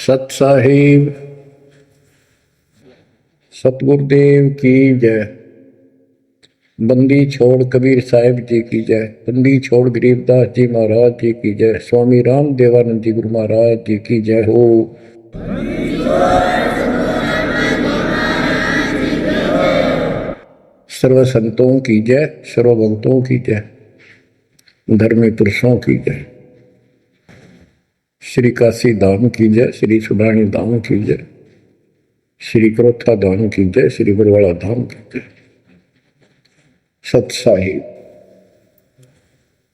सत साहिब सतगुरुदेव की जय। बंदी छोड़ कबीर साहिब जी की जय। बंदी छोड़ गरीबदास जी महाराज जी की जय। स्वामी राम देवानंद जी गुरु महाराज जी की जय हो। सर्व संतों की जय, सर्व भक्तों की जय, धर्मी पुरुषों की जय। श्री काशी धाम की जय, श्री सुब्राणी धाम की जय, श्री क्रोथा धाम की जय, श्री बरवाड़ा धाम की जय। सत साहिब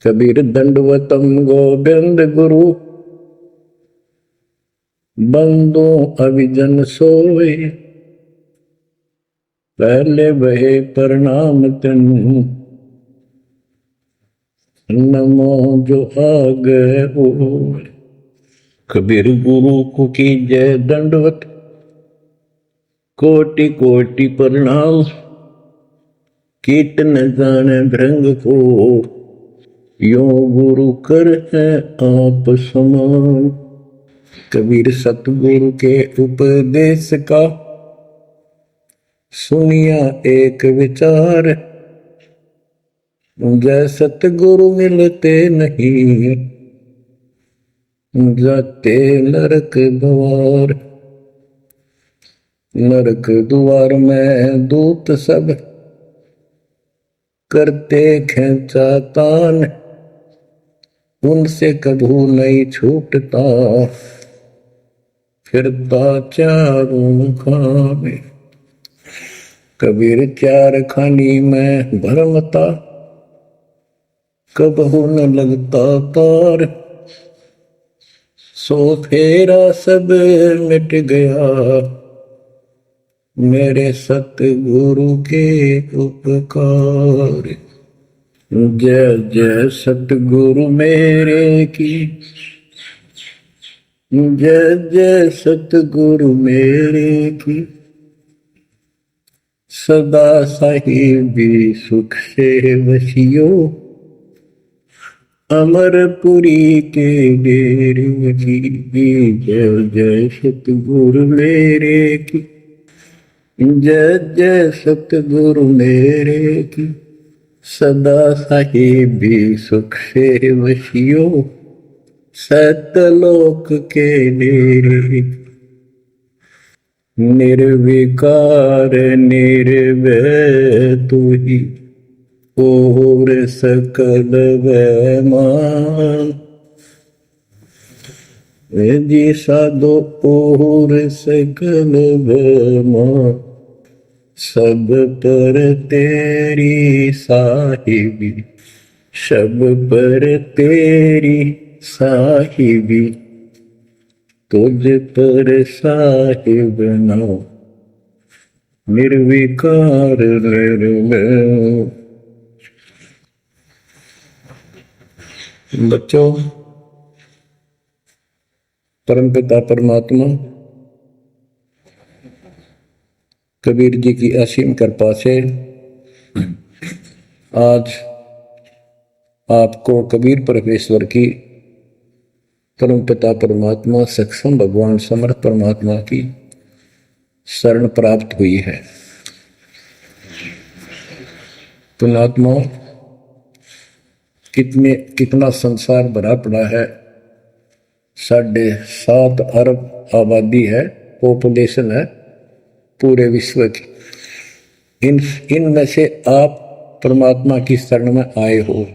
कबीर दंडवतम गोविंद गुरु, बंदो अभिजन सोए, पहले बहे प्रणाम तन, नमो जो आगे हो। कबीर गुरु को की जय दंडवत, कोटि कोटि प्रणाम, कीट न जाने भृंग को, यो गुरु कर है आप समान। कबीर सतगुरु के उपदेश का सुनिया एक विचार, जय सतगुरु मिलते नहीं, जाते नरक द्वार। नरक द्वार में दूत सब करते खेचा तान, उनसे कभू नहीं छूटता, फिरता चारों खाने। कबीर चार खानी में भरमता, कबहू न लगता तार, सो फेरा सब मिट गया, मेरे सतगुरु के उपकार। जय जय सतगुरु मेरे की, जय जय सतगुरु मेरे की, सदा साहिबी सुख से वसियो, अमरपुरी के डेरे की। जय जय सतगुरु मेरे की, जय जय सतगुरु मेरे की, सदा साहिबी सुख से वसियो, सतलोक के डेरे। निर्विकार निर्भय तू ही, और सकल वैमान, जी साधो और सकल वैमान, सब पर तेरी साहिबी, सब पर तेरी साहिबी, तुझ पर साहिब नाम, निर्विकार निर्भय। बच्चों, परमपिता परमात्मा कबीर जी की असीम कृपा से आज आपको कबीर परमेश्वर की, परमपिता परमात्मा सक्षम भगवान समर्थ परमात्मा की शरण प्राप्त हुई है। पुण्यात्मा, कितना संसार भरा पड़ा है। 7.5 अरब आबादी है, पॉपुलेशन है पूरे विश्व की। इनमें से आप परमात्मा की शरण में आए हो।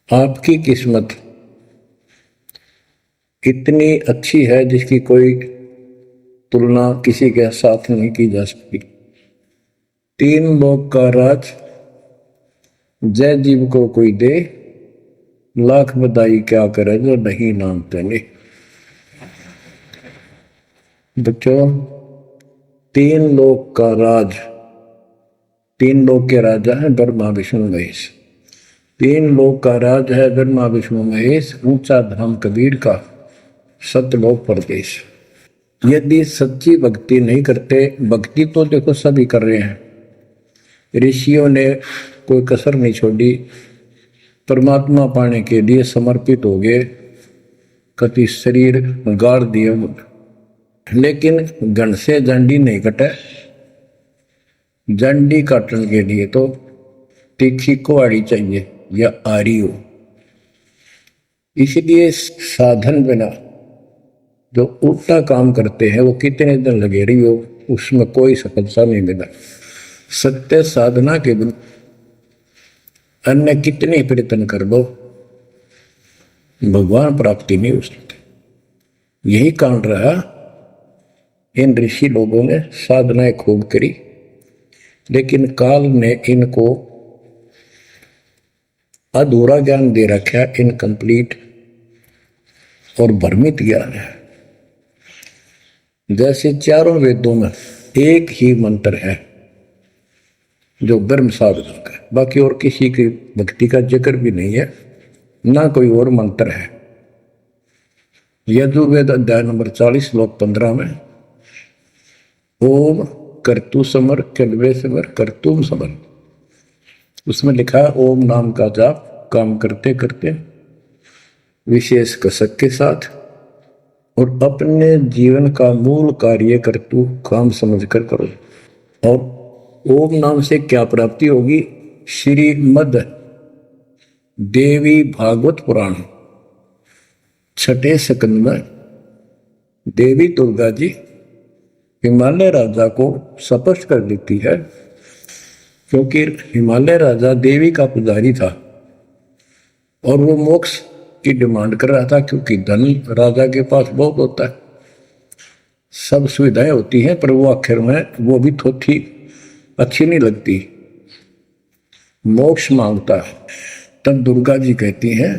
आपकी किस्मत इतनी अच्छी है जिसकी कोई तुलना किसी के साथ नहीं की जा सकती। 3 लोक का राज जय जीव को कोई दे, लाख बधाई क्या करे जो नहीं नाम तेने। बच्चों, 3 लोक का राज, 3 लोक के राजा है ब्रह्मा विष्णु महेश। 3 लोक का राज है ब्रह्मा विष्णु महेश, ऊंचा धाम कबीर का, सतलोक परदेश। यदि सच्ची भक्ति नहीं करते, भक्ति तो देखो सभी कर रहे हैं, ऋषियों ने कोई कसर नहीं छोड़ी, परमात्मा पाने के लिए समर्पित हो गए। कति शरीर गाड़ दिए, लेकिन घन से जंडी नहीं कटे। जंडी काटने के लिए तो तीखी कुहाड़ी चाहिए या आरी हो। इसलिए साधन बिना जो उल्टा काम करते हैं वो कितने दिन लगे रही हो, उसमें कोई सफलता नहीं मिला। सत्य साधना के बिना अन्य कितने प्रयत्न कर लो, भगवान प्राप्ति नहीं हो सकती। यही कारण रहा, इन ऋषि लोगों ने साधनाएं खूब करी, लेकिन काल ने इनको अधूरा ज्ञान दे रखा, इनकम्प्लीट और भ्रमित ज्ञान है। जैसे चारों वेदों में एक ही मंत्र है जो ब्रह्म साधना का, बाकी और किसी की भक्ति का जिक्र भी नहीं है, ना कोई और मंत्र है। यजुर्वेद अध्याय नंबर 40 श्लोक 15 में ओम कर्तु समर कल्वे समर कर्तुम समर, उसमें लिखा है ओम नाम का जाप काम करते करते विशेष कसक के साथ और अपने जीवन का मूल कार्य कर्तु काम समझकर करो। और ओम नाम से क्या प्राप्ति होगी? श्रीमद् देवी भागवत पुराण 6 स्कंद में देवी दुर्गा जी हिमालय राजा को स्पष्ट कर देती है, क्योंकि हिमालय राजा देवी का पुजारी था और वो मोक्ष की डिमांड कर रहा था, क्योंकि धन राजा के पास बहुत होता है, सब सुविधाएं होती हैं, पर वो आखिर में वो भी थोड़ी अच्छी नहीं लगती, मोक्ष मांगता है। तब दुर्गा जी कहती हैं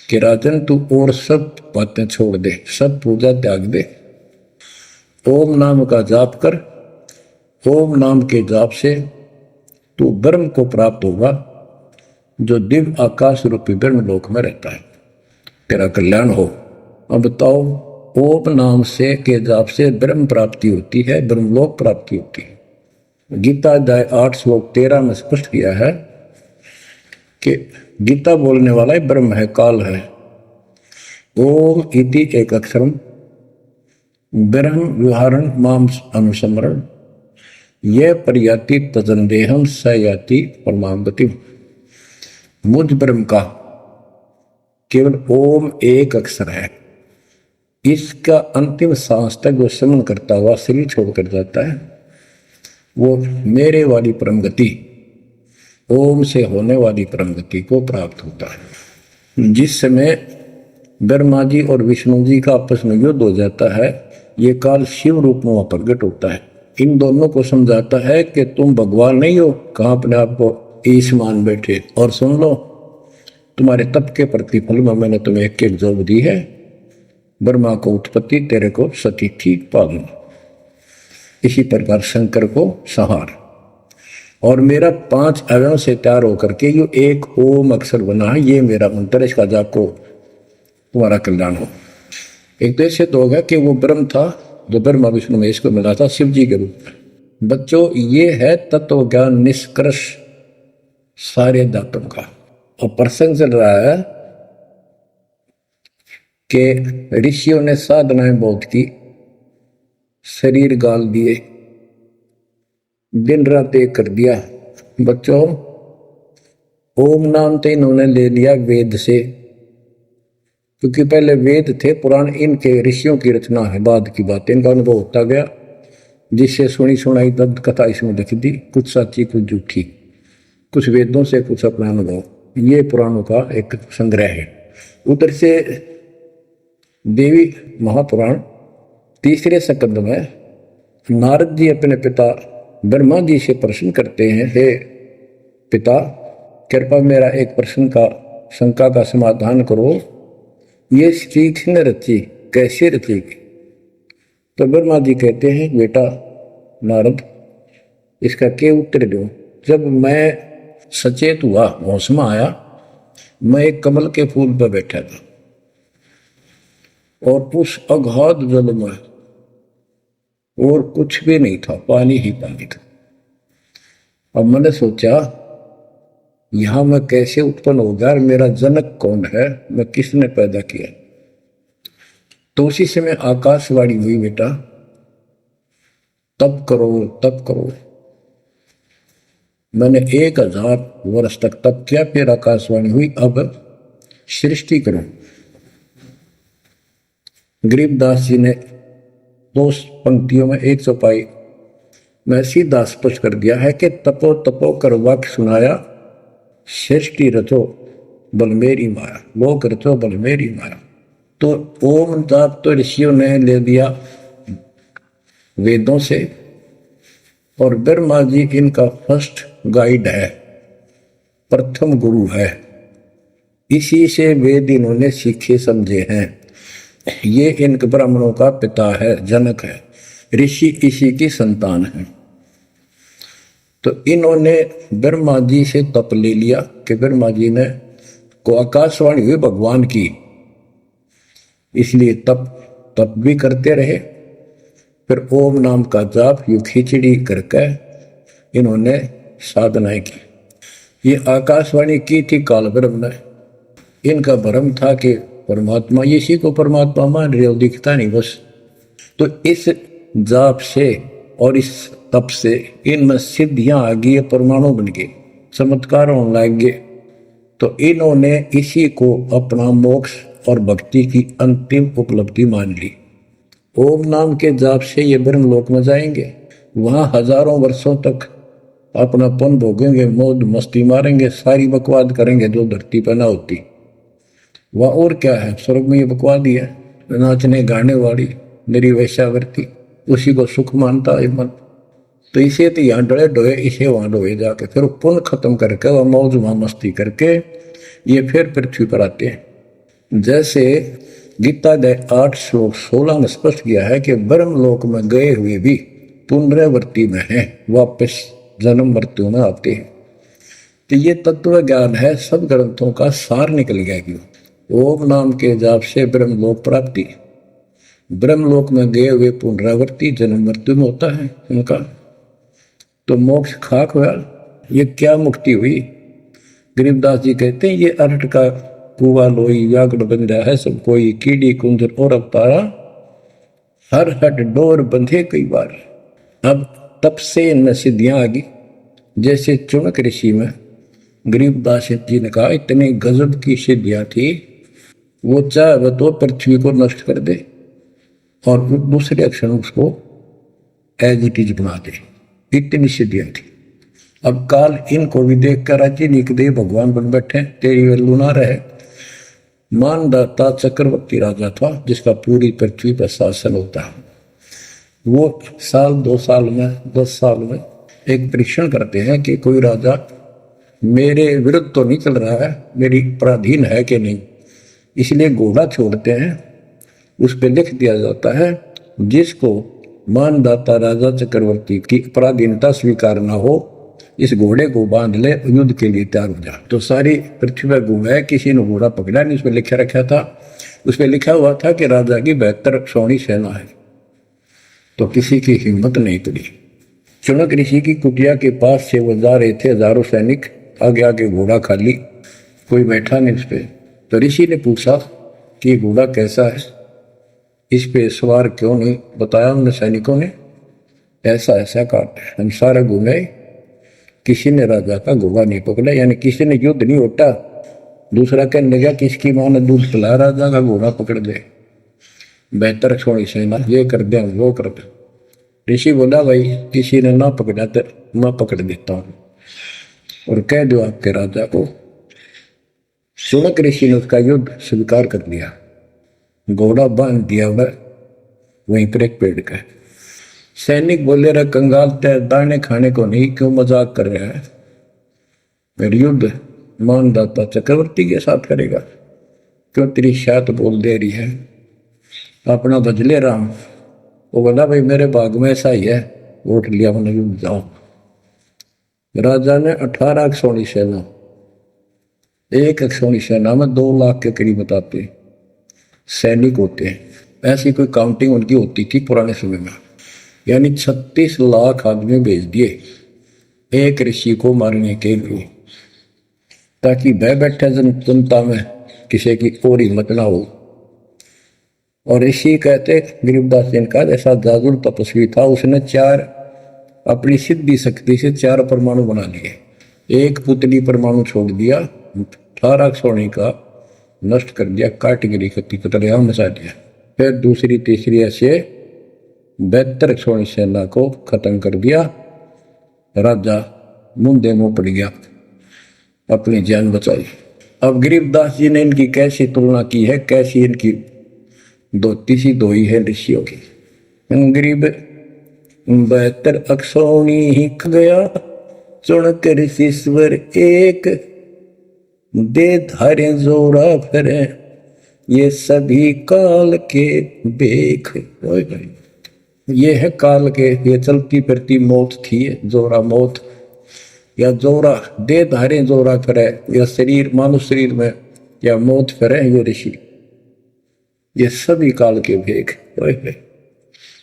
कि राजन तू और सब बातें छोड़ दे, सब पूजा त्याग दे, ओम नाम का जाप कर। ओम नाम के जाप से तू ब्रह्म को प्राप्त होगा, जो दिव्य आकाश रूपी ब्रह्म लोक में रहता है, तेरा कल्याण हो। अब बताओ, ओम नाम से के जाप से ब्रह्म प्राप्ति होती है, ब्रह्मलोक प्राप्ति होती है। गीता अध्याय 8 श्लोक 13 में स्पष्ट किया है कि गीता बोलने वाला ही ब्रह्म है, काल है। ओम इति एक अक्षरम ब्रह्म विहारण माम अनुस्मरण ये पर्याति तजंदेहम स याति परमागति। मुझ ब्रह्म का केवल ओम एक अक्षर है, इसका अंतिम सांस तक वो स्मरण करता हुआ शरीर छोड़कर जाता है, वो मेरे वाली परम गति, ओम से होने वाली परम गति को प्राप्त होता है। जिस समय ब्रह्मा जी और विष्णु जी का आपस में युद्ध हो जाता है, ये काल शिव रूप में प्रकट होता है, इन दोनों को समझाता है कि तुम भगवान नहीं हो, कहाँ अपने आप को ईश मान बैठे, और सुन लो तुम्हारे तप के प्रतिफल में मैंने तुम्हें एक एक जोग दी है, ब्रह्मा को उत्पत्ति, तेरे को सती ठीक पालन। इसी प्रकार शंकर को संहार, और मेरा 5 अवयव से तैयार होकर के ये एक ओम अक्षर बना है, ये मेरा मंत्र, इसका जाप को तुम्हारा कल्याण हो। एक तो ऐसे तो होगा कि वो ब्रह्म था जो ब्रह्मा विष्णु महेश को मिला था शिव जी के रूप में। बच्चों, ये है तत्व ज्ञान निष्कर्ष सारे दातों का। और प्रसंग चल रहा है कि ऋषियों ने साधनाएं बहुत की, शरीर गाल दिए, दिन रात एक कर दिया। बच्चों, ओम नाम तो इन्होंने ले लिया वेद से, क्योंकि पहले वेद थे पुराण, इनके ऋषियों की रचना है, बाद की बात, इनका अनुभव होता गया, जिससे सुनी सुनाई दंत कथा इसमें लिख दी, कुछ सच्ची कुछ झूठी, कुछ वेदों से कुछ अपना अनुभव, ये पुराणों का एक संग्रह है। उधर से देवी महापुराण 3 स्कंद में नारद जी अपने पिता ब्रह्मा जी से प्रश्न करते हैं, हे पिता कृपा मेरा एक प्रश्न का शंका का समाधान करो, ये सृष्टि किसने रची, कैसे रचेगी? तो ब्रह्मा जी कहते हैं, बेटा नारद इसका क्या उत्तर दूं? जब मैं सचेत हुआ, होश में आया, मैं एक कमल के फूल पर बैठा था और उस अगाध जल में और कुछ भी नहीं था, पानी ही पानी था। अब मैंने सोचा यहां मैं कैसे उत्पन्न हो गया, मेरा जनक कौन है, मैं किसने पैदा किया? तो उसी समय आकाशवाणी हुई, बेटा तप करो तप करो। मैंने 1000 वर्ष तक तप किया, फिर आकाशवाणी हुई अब सृष्टि करो। गरीबदास जी ने 2 पंक्तियों में 1 चौपाई में सीधा स्पष्ट कर दिया है कि तपो तपो कर वाक्य सुनाया, सृष्टि रचो बल मेरी माया, लोक रचो बल मेरी माया। तो ओम जाप तो ऋषियों ने ले दिया वेदों से, और ब्रह्मा जी इनका फर्स्ट गाइड है, प्रथम गुरु है। इसी से वेद इन्होंने सीखे समझे हैं। ये इन ब्राह्मणों का पिता है, जनक है, ऋषि इसी की संतान है। तो इन्होंने ब्रह्मा जी से तप ले लिया कि ब्रह्मा जी ने को आकाशवाणी हुई भगवान की, इसलिए तप भी करते रहे। फिर ओम नाम का जाप यू खिचड़ी करके इन्होंने साधनाएं की। ये आकाशवाणी की थी काल ब्रह्म ने। इनका भ्रम था कि परमात्मा, इसी को परमात्मा मान रहे हो, दिखता नहीं बस। तो इस जाप से और इस तप से इनमें सिद्धियां आ गई, परमाणु बन गए, चमत्कार होने लग गए। तो इन्होंने इसी को अपना मोक्ष और भक्ति की अंतिम उपलब्धि मान ली। ओम नाम के जाप से ये ब्रह्मलोक में जाएंगे, वहां हजारों वर्षों तक अपना पन भोगेंगे, मौज मस्ती मारेंगे, सारी बकवाद करेंगे जो धरती पर ना होती। वह और क्या है, स्वर्ग में ये बकवाद ही है, नाचने गाने वाली मेरी वैश्यावृत्ति, उसी को सुख मानता है मन। तो इसे तो यहाँ डरे डोए, इसे वहां डोए जाके, फिर पुण्य खत्म करके वह मौज मस्ती करके ये फिर पृथ्वी पर आते हैं। जैसे गीता के 8 श्लोक 16 में स्पष्ट किया है कि ब्रह्मलोक में गए हुए भी पुनरावृत्ति में है, वापस जन्म मृत्यु में आते हैं। तो ये तत्व ज्ञान है, सब ग्रंथों का सार निकल गया। क्यों? ओम नाम के जाप से ब्रह्मलोक प्राप्ति, ब्रह्मलोक में गए हुए पुनरावृत्ति जन्म मृत्यु में होता है उनका। तो मोक्ष खाक हुआ, ये क्या मुक्ति हुई? गरीबदास जी कहते हैं ये अरट का कुआ लोई व्याकुल बंधा है सब कोई, कीड़ी कुंजर और अवतारा हर हट डोर बंधे कई बार। अब तप से इनमें सिद्धियां आ गई। जैसे चुनक ऋषि में गरीबदास जी ने कहा इतनी गजब की सिद्धियां थी, वो चाहे वह तो पृथ्वी को नष्ट कर दे और दूसरे क्षण उसको एज इट इज बना दे, इतनी सिद्धियां थी। अब काल इनको भी देख कर राजी निकदेव भगवान बन बैठे, तेरी वैल्यू ना रहे। मानदाता चक्रवर्ती राजा था जिसका पूरी पृथ्वी पर शासन होता है। वो साल 2 साल में 10 साल में एक परीक्षण करते हैं कि कोई राजा मेरे विरुद्ध तो नहीं चल रहा है, मेरी पराधीन है कि नहीं। इसलिए घोड़ा छोड़ते हैं, उस पर लिख दिया जाता है जिसको मानदाता राजा चक्रवर्ती की पराधीनता स्वीकार ना हो, इस घोड़े को बांध ले, युद्ध के लिए तैयार हो जा। तो सारी पृथ्वी पर घूमे, किसी ने घोड़ा पकड़ा नहीं। उस पर लिखा रखा था, उस पर लिखा हुआ था कि राजा की 72 सौणी सेना है। तो किसी की हिम्मत नहीं पड़ी। चुनक ऋषि की कुटिया के पास से वो जा रहे थे, हजारों सैनिक, आगे आगे घोड़ा खाली, कोई बैठा नहीं उस पर। तो ऋषि ने पूछा कि घोड़ा कैसा है, इस पे सवार क्यों नहीं? बताया उन सैनिकों ने, ऐसा ऐसा काट। हम सारे घूमे, किसी ने राजा का घोड़ा नहीं पकड़ा, यानी किसी ने युद्ध नहीं उठा। दूसरा कहने लगा किसकी मां ने दूध पिलाया, राजा का घोड़ा पकड़ दे, 72 सौणी सेना, ये कर दे वो कर दे। ऋषि बोला भाई किसी ने ना पकड़ा तो मैं पकड़ देता हूँ और कह दो आपके राजा को। सुनक ऋषि ने उसका युद्ध स्वीकार कर लिया, घोड़ा बांध दिया वह वहीं पर एक पेड़ का। सैनिक बोले रहा कंगाल तय दाने खाने को नहीं, क्यों मजाक कर रहा है? फिर युद्ध मानदाता चक्रवर्ती के साथ करेगा, क्यों तेरी शायद बोल दे रही है, अपना बदले राम। वो बोला भाई मेरे भाग में ऐसा ही है, वोट लिया मैंने, युद्ध जाओ। राजा ने 18 सौणी सेना, 1 सौणी सेना में 2 लाख के करीब बताते सैनिक होते हैं। ऐसी कोई काउंटिंग उनकी होती थी पुराने समय में, यानी 36 लाख आदमी भेज दिए एक ऋषि को मारने के लिए, ताकि वह बैठे जनता में किसी की और हिम्मत ना हो। और ऋषि कहते गरीबदास जी ने कहा ऐसा जादू तपस्वी था, उसने चार अपनी सिद्धि शक्ति से चार परमाणु बना लिए, एक पुतली परमाणु छोड़ दिया, 18 सोने का नष्ट कर दिया, कैटेगरी का पितरिया मचा दिया। फिर दूसरी तीसरी ऐसे 72 सोनी सेना को खत्म कर दिया। राजा मुंदे मुंह पड़ गया, अपनी जान बचाई। अब गरीबदास जी ने इनकी कैसी तुलना की है, कैसी इनकी धोती सी धोई है ऋषियों की। गरीब 72 अक्षौणी ही गया, चुनक ऋषिश्वर एक, दे धारे जोरा फिरे, ये सभी काल के बेख। ये है काल के, ये चलती फिरती मौत थी, जोरा मौत या जोरा दे धारे जोरा फिरे, या शरीर मानव शरीर में या मौत फिरे, ये ऋषि, ये सभी काल के भेख।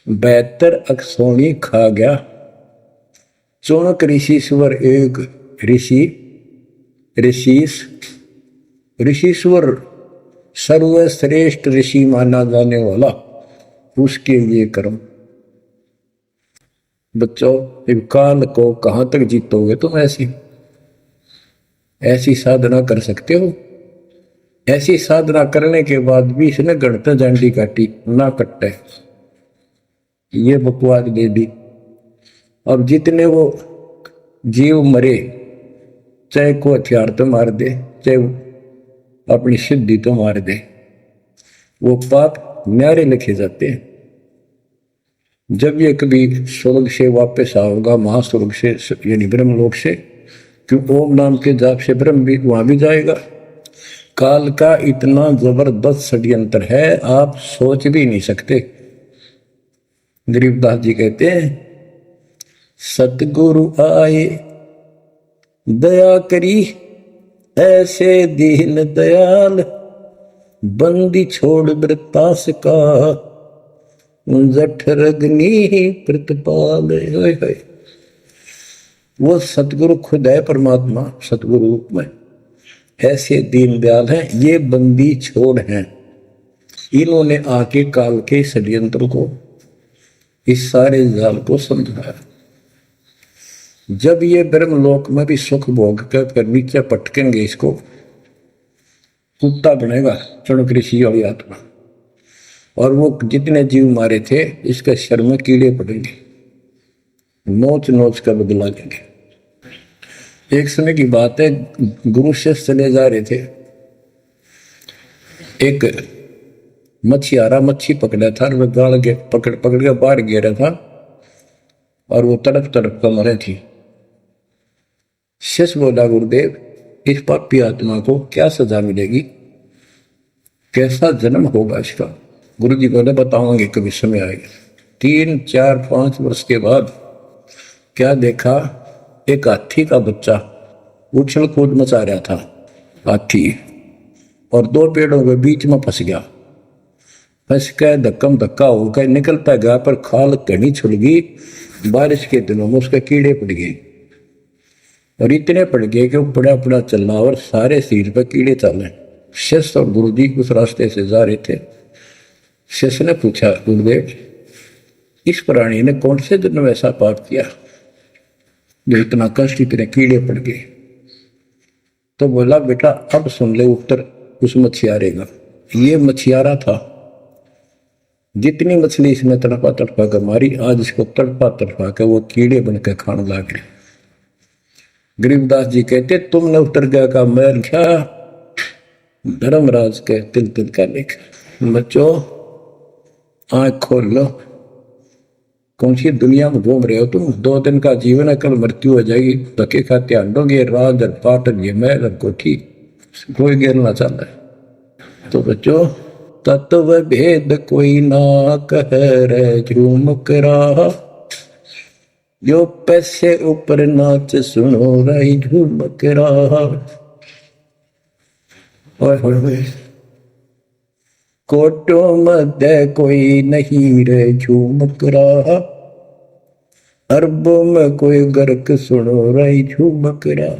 72 अक्षौणी खा गया, चौनक ऋषिश्वर एक, ऋषिश्वर सर्वश्रेष्ठ ऋषि माना जाने वाला, उसके लिए कर्म। बच्चों, काल को कहां तक जीतोगे तुम? ऐसी साधना कर सकते हो? ऐसी साधना करने के बाद भी इसने गणत जांडी काटी ना कट्टे, ये बकवाद दे दी। अब जितने वो जीव मरे, चाहे को हथियार तो मार दे, चाहे अपनी सिद्धि तो मार दे, वो पाप न्यारे लिखे जाते हैं। जब ये कभी स्वर्ग से वापस आओगा, महास्वर्ग से यानी ब्रह्मलोक से, क्यों ओम नाम के जाप से ब्रह्म भी वहां भी जाएगा। काल का इतना जबरदस्त षड्यंत्र है, आप सोच भी नहीं सकते। गरीबदास जी कहते हैं, सतगुरु आए दया करी, ऐसे दीन दयाल, बंदी छोड़ वृतास का, जठरग्नि प्रतिपाल। वो सतगुरु खुद है, परमात्मा सतगुरु रूप में, ऐसे दीन दयाल हैं, ये बंदी छोड़ हैं। इन्होंने आके काल के षड्यंत्र को, इस सारे जाल को समझाया। जब ये ब्रह्मलोक में भी सुख भोग कर नीचे पटकेंगे, इसको कुत्ता बनेगा चुनक ऋषि वाली आत्मा, और वो जितने जीव मारे थे इसके शर में कीड़े पड़ेंगे, नोच नोच कर बदला लेंगे। एक समय की बात है, गुरु शिष्य चले जा रहे थे, एक मछियारा मच्छी पकड़ा था, वह गाड़ के पकड़ के बाहर गिरा था, और वो तड़प कर मरे थी। शिष्य बोला, गुरुदेव इस पापी आत्मा को क्या सजा मिलेगी, कैसा जन्म होगा इसका? गुरु जी बोले, बताओगे कभी समय आएगा। 3, 4, 5 वर्ष के बाद क्या देखा, एक हाथी का बच्चा उछल कूद मचा रहा था, हाथी, और 2 पेड़ों के बीच में फंस गया। फंस के धक्का होकर निकलता गया, पर खाल घनी छुड़ गई। बारिश के दिनों में उसके कीड़े पड़ गए, और इतने पड़ गए कि वो पड़ा चल रहा, और सारे शरीर पर कीड़े चले। शिष्य और गुरु जी उस रास्ते से जा रहे थे। शिष्य ने पूछा, गुरुदेव इस प्राणी ने कौन से जन्म ऐसा पाप किया जो इतना कष्ट, इतने कीड़े पड़ गए? तो बोला, बेटा अब सुन ले उत्तर उस मछियारे का। ये मछियारा था, जितनी मछली इसने तड़पा कर मारी, आज इसको तड़पा के वो कीड़े बनकर खाने लग गए। गरीबदास जी कहते, तुमने उत्तर गया का मैल क्या, धर्मराज के तिल का लेख। बच्चों आंख खोल लो, कौन सी दुनिया में घूम रहे हो तुम? 2 दिन का जीवन है, कल मृत्यु हो जाएगी। धक्के खाते आंडोगे, राज और पाट ये महल और कोठी, कोई गिरना चाहता है। तो बच्चों, तत्व भेद कोई ना कह रे झूम करा, जो पैसे ऊपर नाच सुनो रही झूम करा। कोटों मध्य कोई नहीं रे झूम करा, अरबों में कोई गर्क सुनो रही झूम करा।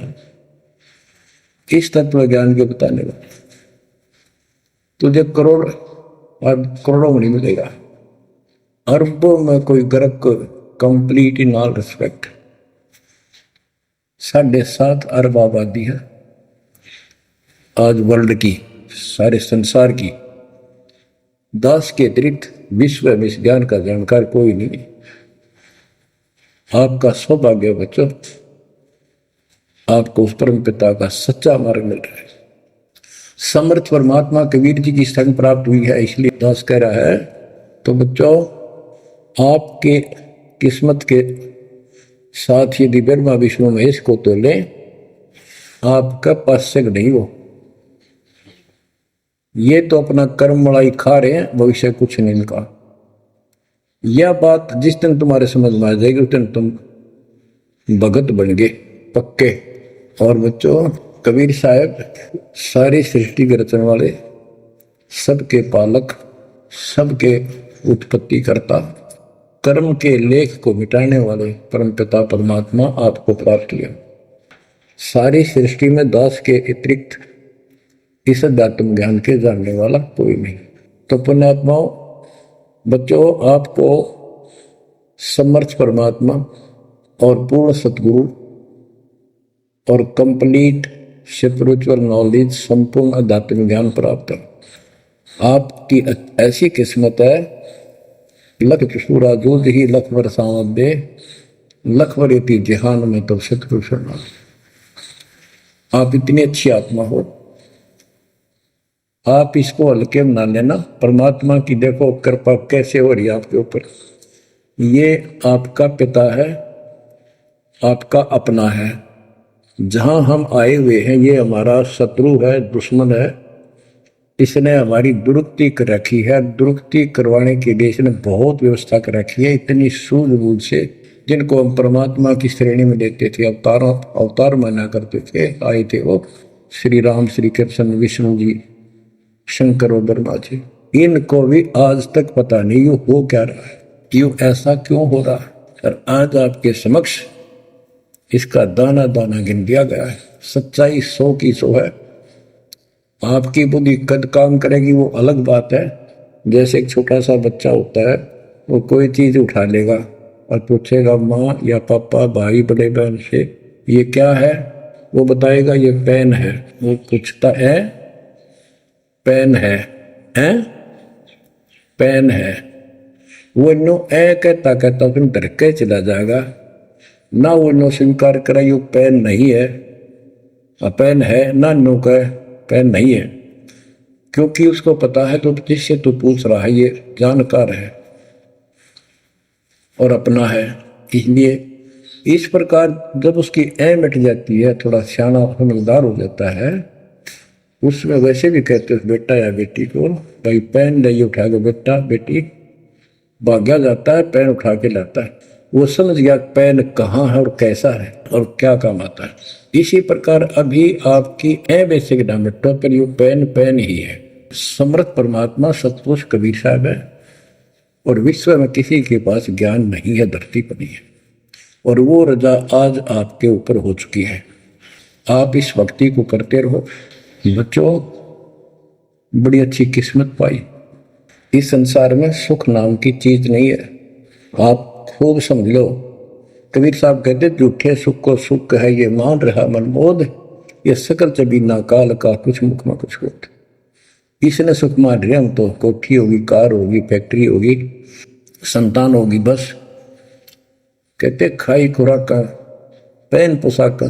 इस तत्व ज्ञान के बताने वाले तुझे करोड़ और करोड़ों में नहीं मिलेगा, अरबों में कोई ग्रह को कंप्लीट इन ऑल रिस्पेक्ट। 7.5 अरब आबादी है आज वर्ल्ड की, सारे संसार की। 10 के अतिरिक्त विश्व में इस ज्ञान का जानकार कोई नहीं। आपका सौभाग्य बच्चों, आपको उस परम पिता का सच्चा मार्ग मिल रहा है। समर्थ परमात्मा कबीर जी की शरण प्राप्त हुई है, इसलिए दास कह रहा है। तो बच्चों, आपके किस्मत के साथ यदि ब्रह्मा विष्णु महेश को तो ले, आपका पास्यक नहीं हो। ये तो अपना कर्म मलाई खा रहे हैं, भविष्य कुछ नहीं इनका। यह बात जिस दिन तुम्हारे समझ में आ जाएगी उस दिन तुम भगत बन गए पक्के। और बच्चों, कबीर साहब सारी सृष्टि के रचने वाले, सबके पालक, सबके उत्पत्ति करता, कर्म के लेख को मिटाने वाले परम पिता परमात्मा आपको प्राप्त किया। सारी सृष्टि में दास के अतिरिक्त इस अध्यात्म ज्ञान के जानने वाला कोई नहीं। तो पुण्यात्माओं, बच्चों, आपको समर्थ परमात्मा और पूर्ण सतगुरु और कंप्लीट स्पिरिचुअल नॉलेज, संपूर्ण अध्यात्म ज्ञान प्राप्त है। आपकी ऐसी किस्मत है, लख चुसूरा दूध ही लख बरसावत दे, लख बरेती जहान में तो सतगुरु शरण। आप इतनी अच्छी आत्मा हो, आप इसको हल्के बना लेना। परमात्मा की देखो कृपा कैसे हो रही है आपके ऊपर। ये आपका पिता है, आपका अपना है। जहां हम आए हुए हैं ये हमारा शत्रु है, दुश्मन है। इसने हमारी दुरुक्ति कर रखी है। दुरुक्ति करवाने के लिए इसने बहुत व्यवस्था कर रखी है, इतनी सूझबूझ से। जिनको हम परमात्मा की श्रेणी में लेते थे, अवतार माना करते थे, आए थे वो श्री राम, श्री कृष्ण, विष्णु जी, शंकर और ब्रह्मा जी। इनको भी आज तक पता नहीं यू हो क्या रहा है, क्यों ऐसा क्यों हो रहा है। और आज आपके समक्ष इसका दाना दाना गिन दिया गया है। सच्चाई 100 की 100 है। आपकी बुद्धि कद काम करेगी वो अलग बात है। जैसे एक छोटा सा बच्चा होता है, वो कोई चीज उठा लेगा और पूछेगा माँ या पापा, भाई, बड़े बहन से ये क्या है, वो बताएगा ये पेन है। वो पूछता है पेन है, हैं पेन है। वो नो ए कहता कहता फिर डर के चला जाएगा ना। वो नो स्वीकार करे ये पेन नहीं है, पेन है ना, नो कहे पेन नहीं है। क्योंकि उसको पता है तो जिससे तू पूछ रहा है ये जानकार है और अपना है। इसलिए इस प्रकार जब उसकी ए मिट जाती है, थोड़ा सियाना समझदार हो जाता है, उसमें वैसे भी कहते हैं बेटा या बेटी को, भाई पेन ले उठा के, बेटा बेटी भाग्या जाता है, पेन उठा के लाता है। वो समझ गया पेन कहाँ है और कैसा है और क्या काम आता है। इसी प्रकार अभी आपकी ए बेसिक ना मिटो, पर ये पेन पेन ही है। समर्थ परमात्मा सतपुरुष कबीर साहब है और विश्व में किसी के पास ज्ञान नहीं है, धरती पर नहीं है। और वो रजा आज आपके ऊपर हो चुकी है। आप इस भक्ति को करते रहो बच्चों, बड़ी अच्छी किस्मत पाई। इस संसार में सुख नाम की चीज नहीं है, आप खूब समझ लो। कबीर साहब कहते झूठे सुख को सुख है ये मान रहा मनमोद, ये सकल चबीना काल का कुछ मुख में कुछ होत। इसने सुख मान रहे हम तो, कोठी होगी, कार होगी, फैक्ट्री होगी, संतान होगी, बस। कहते खाई खुराक, पहन पोशाक,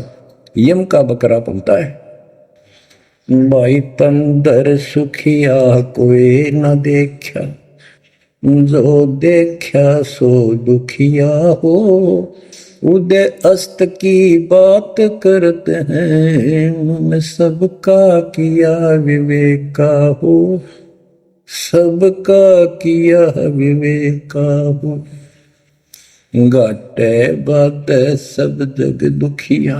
यम का बकरा पलता है। भाई तंदर सुखिया कोई न देखा, जो देखा सो दुखिया हो। उदय अस्त की बात करते हैं, सबका किया विवेका हो, सबका किया विवेका हो। घाटे बात सब जग दुखिया,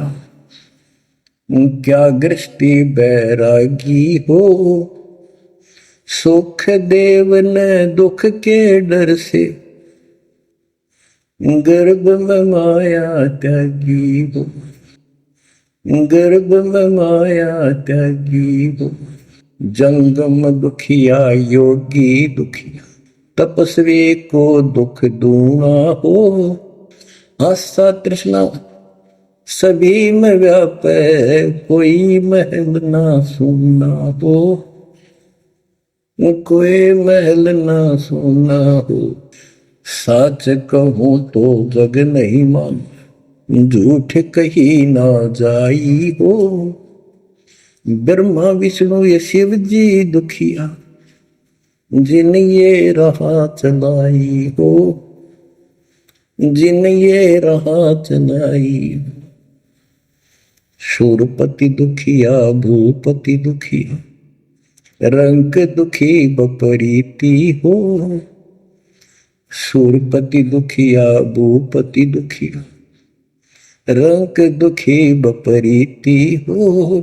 क्या गृष्टि बैरागी हो। सुख देव ने दुख के डर से, गर्भ में माया त्यागी हो, गर्भ में माया त्यागी हो। जंगम दुखिया योगी दुखिया, तपस्वी को दुख दूना हो। आशा तृष्णा सभी में व्यापे, कोई महल ना सुना हो, कोई महल ना सुना हो। सच कहूं तो जग नहीं मान, झूठ कही ना जाई हो। ब्रह्मा विष्णु ये शिव जी दुखिया, जिन ये राह चलाई हो, जिन ये राह चलाई। शूरपति दुखिया भूपति दुखिया, रंग दुखी बपरीती हो। शूरपति दुखिया भूपति दुखिया, रंग दुखी बपरीती हो।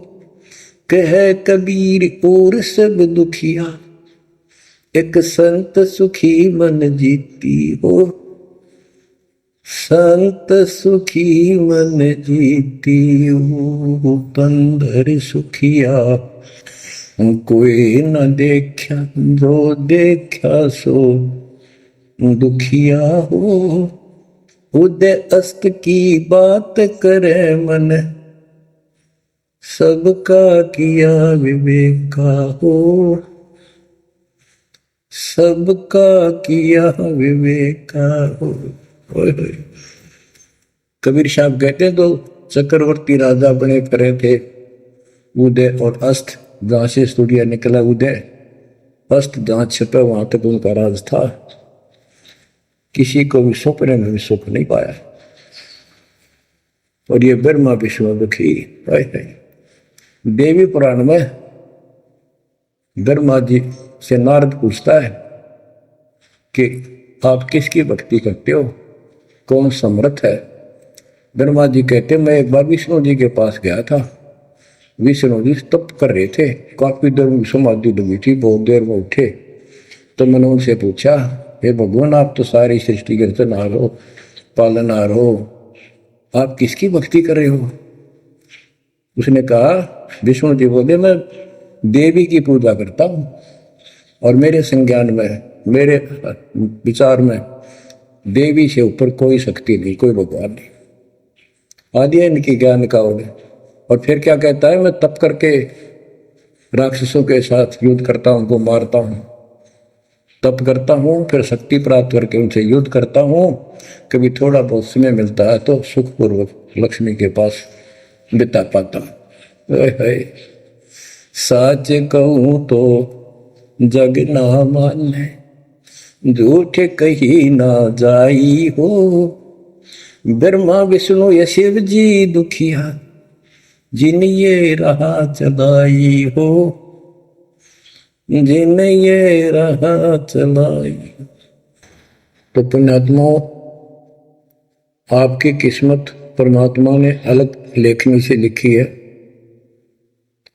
कह कबीर और सब दुखिया, एक संत सुखी मन जीती हो। संत सुखी मन जीती हो। तंदर सुखिया कोई न देखा, जो देखा सो दुखिया हो। उदय अस्त की बात करे मन, सबका किया विवेका हो। सबका किया विवेका हो। कबीर साहब कहते तो चक्रवर्ती राजा बने करे थे। उदय और अस्त जहां से सूर्य निकला, उदय अस्त जहां छिपे वहां तक उनका राज था। किसी को भी सपने में भी सुख नहीं पाया। और ये ब्रह्मा विष्णु दुखी। देवी पुराण में ब्रह्मा जी से नारद पूछता है कि आप किसकी भक्ति करते हो, कौन समर्थ है। ब्रह्मा जी कहते मैं एक बार विष्णु जी के पास गया था। विष्णु जी तप कर रहे थे, काफी देर में समाधि लगी थी, बहुत देर में उठे। तो मैंने उनसे पूछा, हे भगवान आप तो सारी सृष्टि के रचनहार हो, पालनहार हो, आप किसकी भक्ति कर रहे हो। उसने कहा, विष्णु जी बोले मैं देवी की पूजा करता हूं, और मेरे संज्ञान में, मेरे विचार में देवी से ऊपर कोई शक्ति नहीं, कोई भगवान नहीं। आदि है इनकी ज्ञान का होने। और फिर क्या कहता है, मैं तप करके राक्षसों के साथ युद्ध करता हूं, उनको मारता हूं, तप करता हूं, फिर शक्ति प्राप्त करके उनसे युद्ध करता हूं। कभी थोड़ा बहुत समय मिलता है तो सुखपूर्वक लक्ष्मी के पास बिता पाता हूं। सच कहूं तो जग ना माने, झूठ कही ना जाई हो। ब्रह्मा विष्णु ये शिव जी दुखिया, जिन ये राह चलाई हो, जिन ये राह चलाई। तो पुण्यात्माओं, आपकी किस्मत परमात्मा ने अलग लेखनी से लिखी है।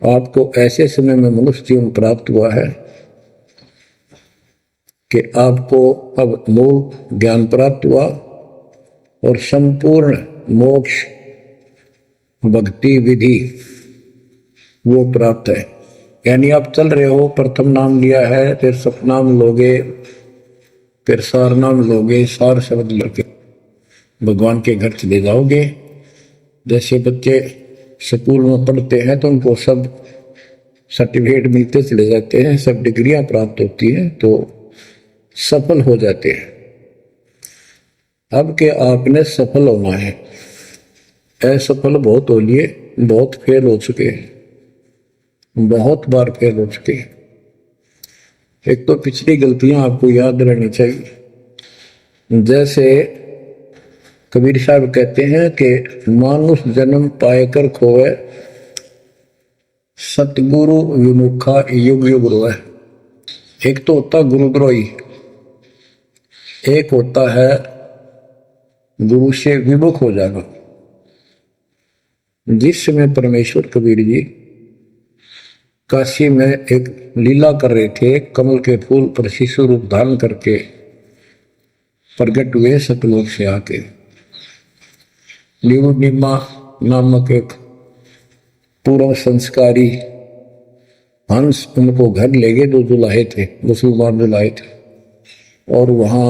आपको ऐसे समय में मनुष्य जीवन प्राप्त हुआ है कि आपको अब मूल ज्ञान प्राप्त हुआ और संपूर्ण मोक्ष भक्ति विधि वो प्राप्त है। यानी आप चल रहे हो, प्रथम नाम लिया है, फिर सपनाम लोगे, फिर सार नाम लोगे, सार शब्द लोगे, भगवान के घर चले जाओगे। जैसे बच्चे स्कूल में पढ़ते हैं तो उनको सब सर्टिफिकेट मिलते चले जाते हैं, सब डिग्रियां प्राप्त होती हैं, तो सफल हो जाते हैं। अब के आपने सफल होना है। असफल बहुत हो लिए, बहुत फेल हो चुके हैं, बहुत बार फेल हो चुके हैं। एक तो पिछली गलतियां आपको याद रहनी चाहिए। जैसे कबीर साहब कहते हैं कि मानुष जन्म पाएकर खोए, सतगुरु विमुखा युग युग रोए। एक तो होता गुरुद्रोही, एक होता है गुरु से विमुख हो जाना। जिस समय परमेश्वर कबीर जी काशी में एक लीला कर रहे थे, कमल के फूल पर शिशु रूप धारण करके प्रकट हुए सतलोक से आके। निमा नामक एक पूर्व संस्कारी हंस उनको घर ले गए, जो दुलाहे थे, मुसलमान दुलाहे थे, और वहां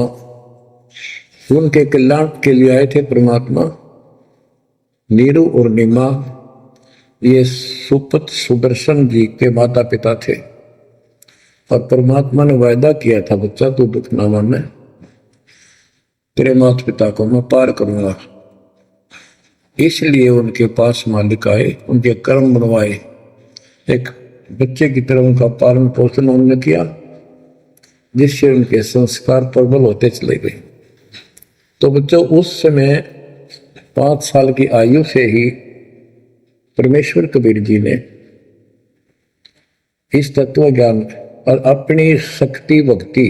उनके कल्याण के लिए आए थे परमात्मा। नीरू और नीमा ये सुपत सुदर्शन जी के माता पिता थे, और परमात्मा ने वायदा किया था, बच्चा तू दुख ना माने, तेरे माता पिता को मैं पार करूंगा। इसलिए उनके पास मालिक आए, उनके कर्म बनवाए, एक बच्चे की तरह उनका पालन पोषण उन्होंने किया, जिससे उनके संस्कार प्रबल होते चले गए। तो बच्चों उस समय 5 साल की आयु से ही परमेश्वर कबीर जी ने इस तत्व ज्ञान और अपनी शक्ति भक्ति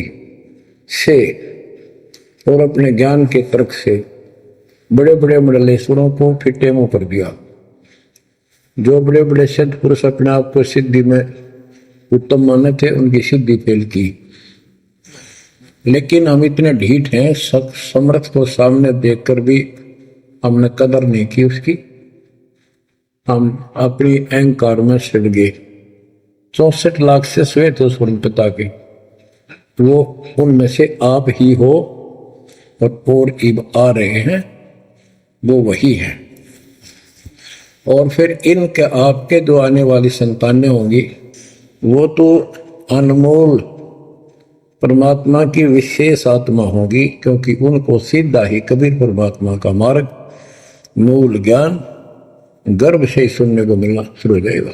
से और अपने ज्ञान के तर्क से बड़े बड़े मंडलेश्वरों को फिटे मुंह कर दिया। जो बड़े बड़े सिद्ध पुरुष अपने आप को सिद्धि में उत्तम माने थे, उनकी सिद्धि फेल की। लेकिन हम इतने ढीठ हैं, समर्थ को सामने देखकर भी हमने कदर नहीं की उसकी। हम अपनी अहंकार में सिड़ गए। 64 लाख से श्वेत हो स्वर्ण पिता के, वो उनमें से आप ही हो, और इब आ रहे हैं वो वही है। और फिर इनके आपके जो आने वाली संतानें होंगी, वो तो अनमोल परमात्मा की विशेष आत्मा होगी, क्योंकि उनको सीधा ही कबीर परमात्मा का मार्ग, मूल ज्ञान गर्भ से ही सुनने को मिलना शुरू हो जाएगा।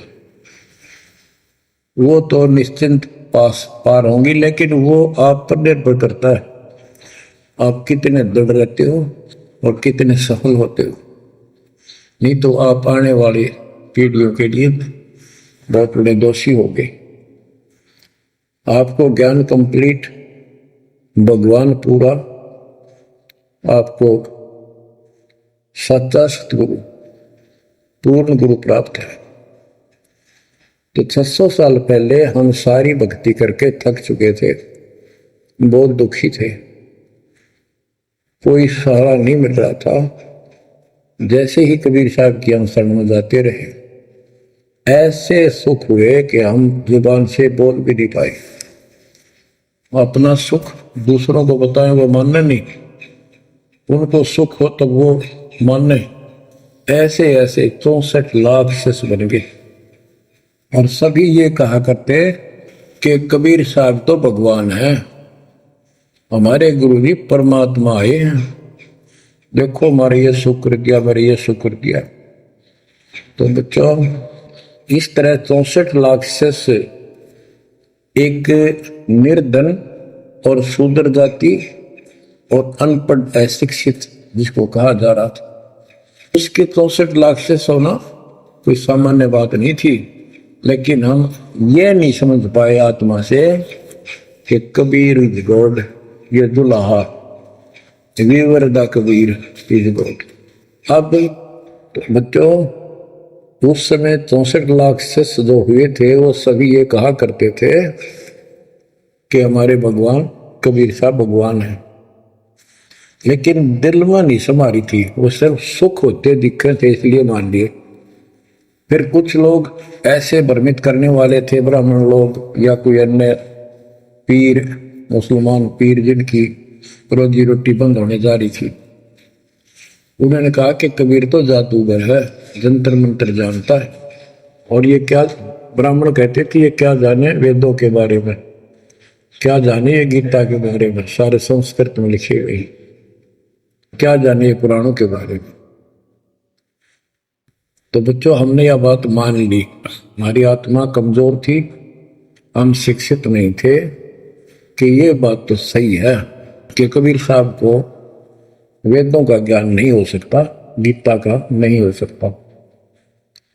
वो तो निश्चिंत पार होंगी, लेकिन वो आप पर निर्भर करता है, आप कितने दृढ़ रहते हो और कितने सफल होते हो। नहीं तो आप आने वाली पीढ़ियों के लिए बहुत बड़े दोषी हो गए। आपको ज्ञान कंप्लीट, भगवान पूरा, आपको सच्चा सतगुरु, पूर्ण गुरु प्राप्त है। तो 600 साल पहले हम सारी भक्ति करके थक चुके थे, बहुत दुखी थे, कोई सहारा नहीं मिल रहा था। जैसे ही कबीर साहब की हम शरण में जाते रहे, ऐसे सुख हुए कि हम जुबान से बोल भी नहीं पाए। अपना सुख दूसरों को बताएं, वो मानने नहीं, उनको सुख हो तब वो मानने। ऐसे ऐसे 64 लाख शिष्य बन गए, और सभी ये कहा करते कि कबीर साहब तो भगवान है, हमारे गुरु जी परमात्मा आए हैं, देखो हमारे ये शुक्र किया, मेरे ये शुक्र किया। तो बच्चों इस तरह 64 लाख शिष्य एक निर्धन और शूद्र जाति और अनपढ़ अशिक्षित जिसको कहा जा रहा था, उसके 64 लाख शिष्य होना कोई सामान्य बात नहीं थी। लेकिन हम ये नहीं समझ पाए आत्मा से कि कबीर इज गॉड, ये दुल्हा weaver the Kabir is God. अब तो बच्चों उस समय 64 लाख शिष्य जो हुए थे, वो सभी ये कहा करते थे कि हमारे भगवान कबीर साहब भगवान है, लेकिन दिल में नहीं समारी थी, वो सिर्फ सुख होते दिखे थे इसलिए मान लिए। फिर कुछ लोग ऐसे भ्रमित करने वाले थे, ब्राह्मण लोग या कोई अन्य पीर, मुसलमान पीर जिनकी रोजी रोटी बंद होने जा रही थी, उन्होंने कहा कि कबीर तो जादूगर है, जंतर मंत्र जानता है, और ये क्या, ब्राह्मण कहते थे ये क्या जाने वेदों के बारे में, क्या जाने ये गीता के बारे में, सारे संस्कृत में लिखे गई, क्या जाने ये पुराणों के बारे में। तो बच्चों हमने यह बात मान ली, हमारी आत्मा कमजोर थी, हम शिक्षित नहीं थे कि ये बात तो सही है कि कबीर साहब को वेदों का ज्ञान नहीं हो सकता, गीता का नहीं हो सकता,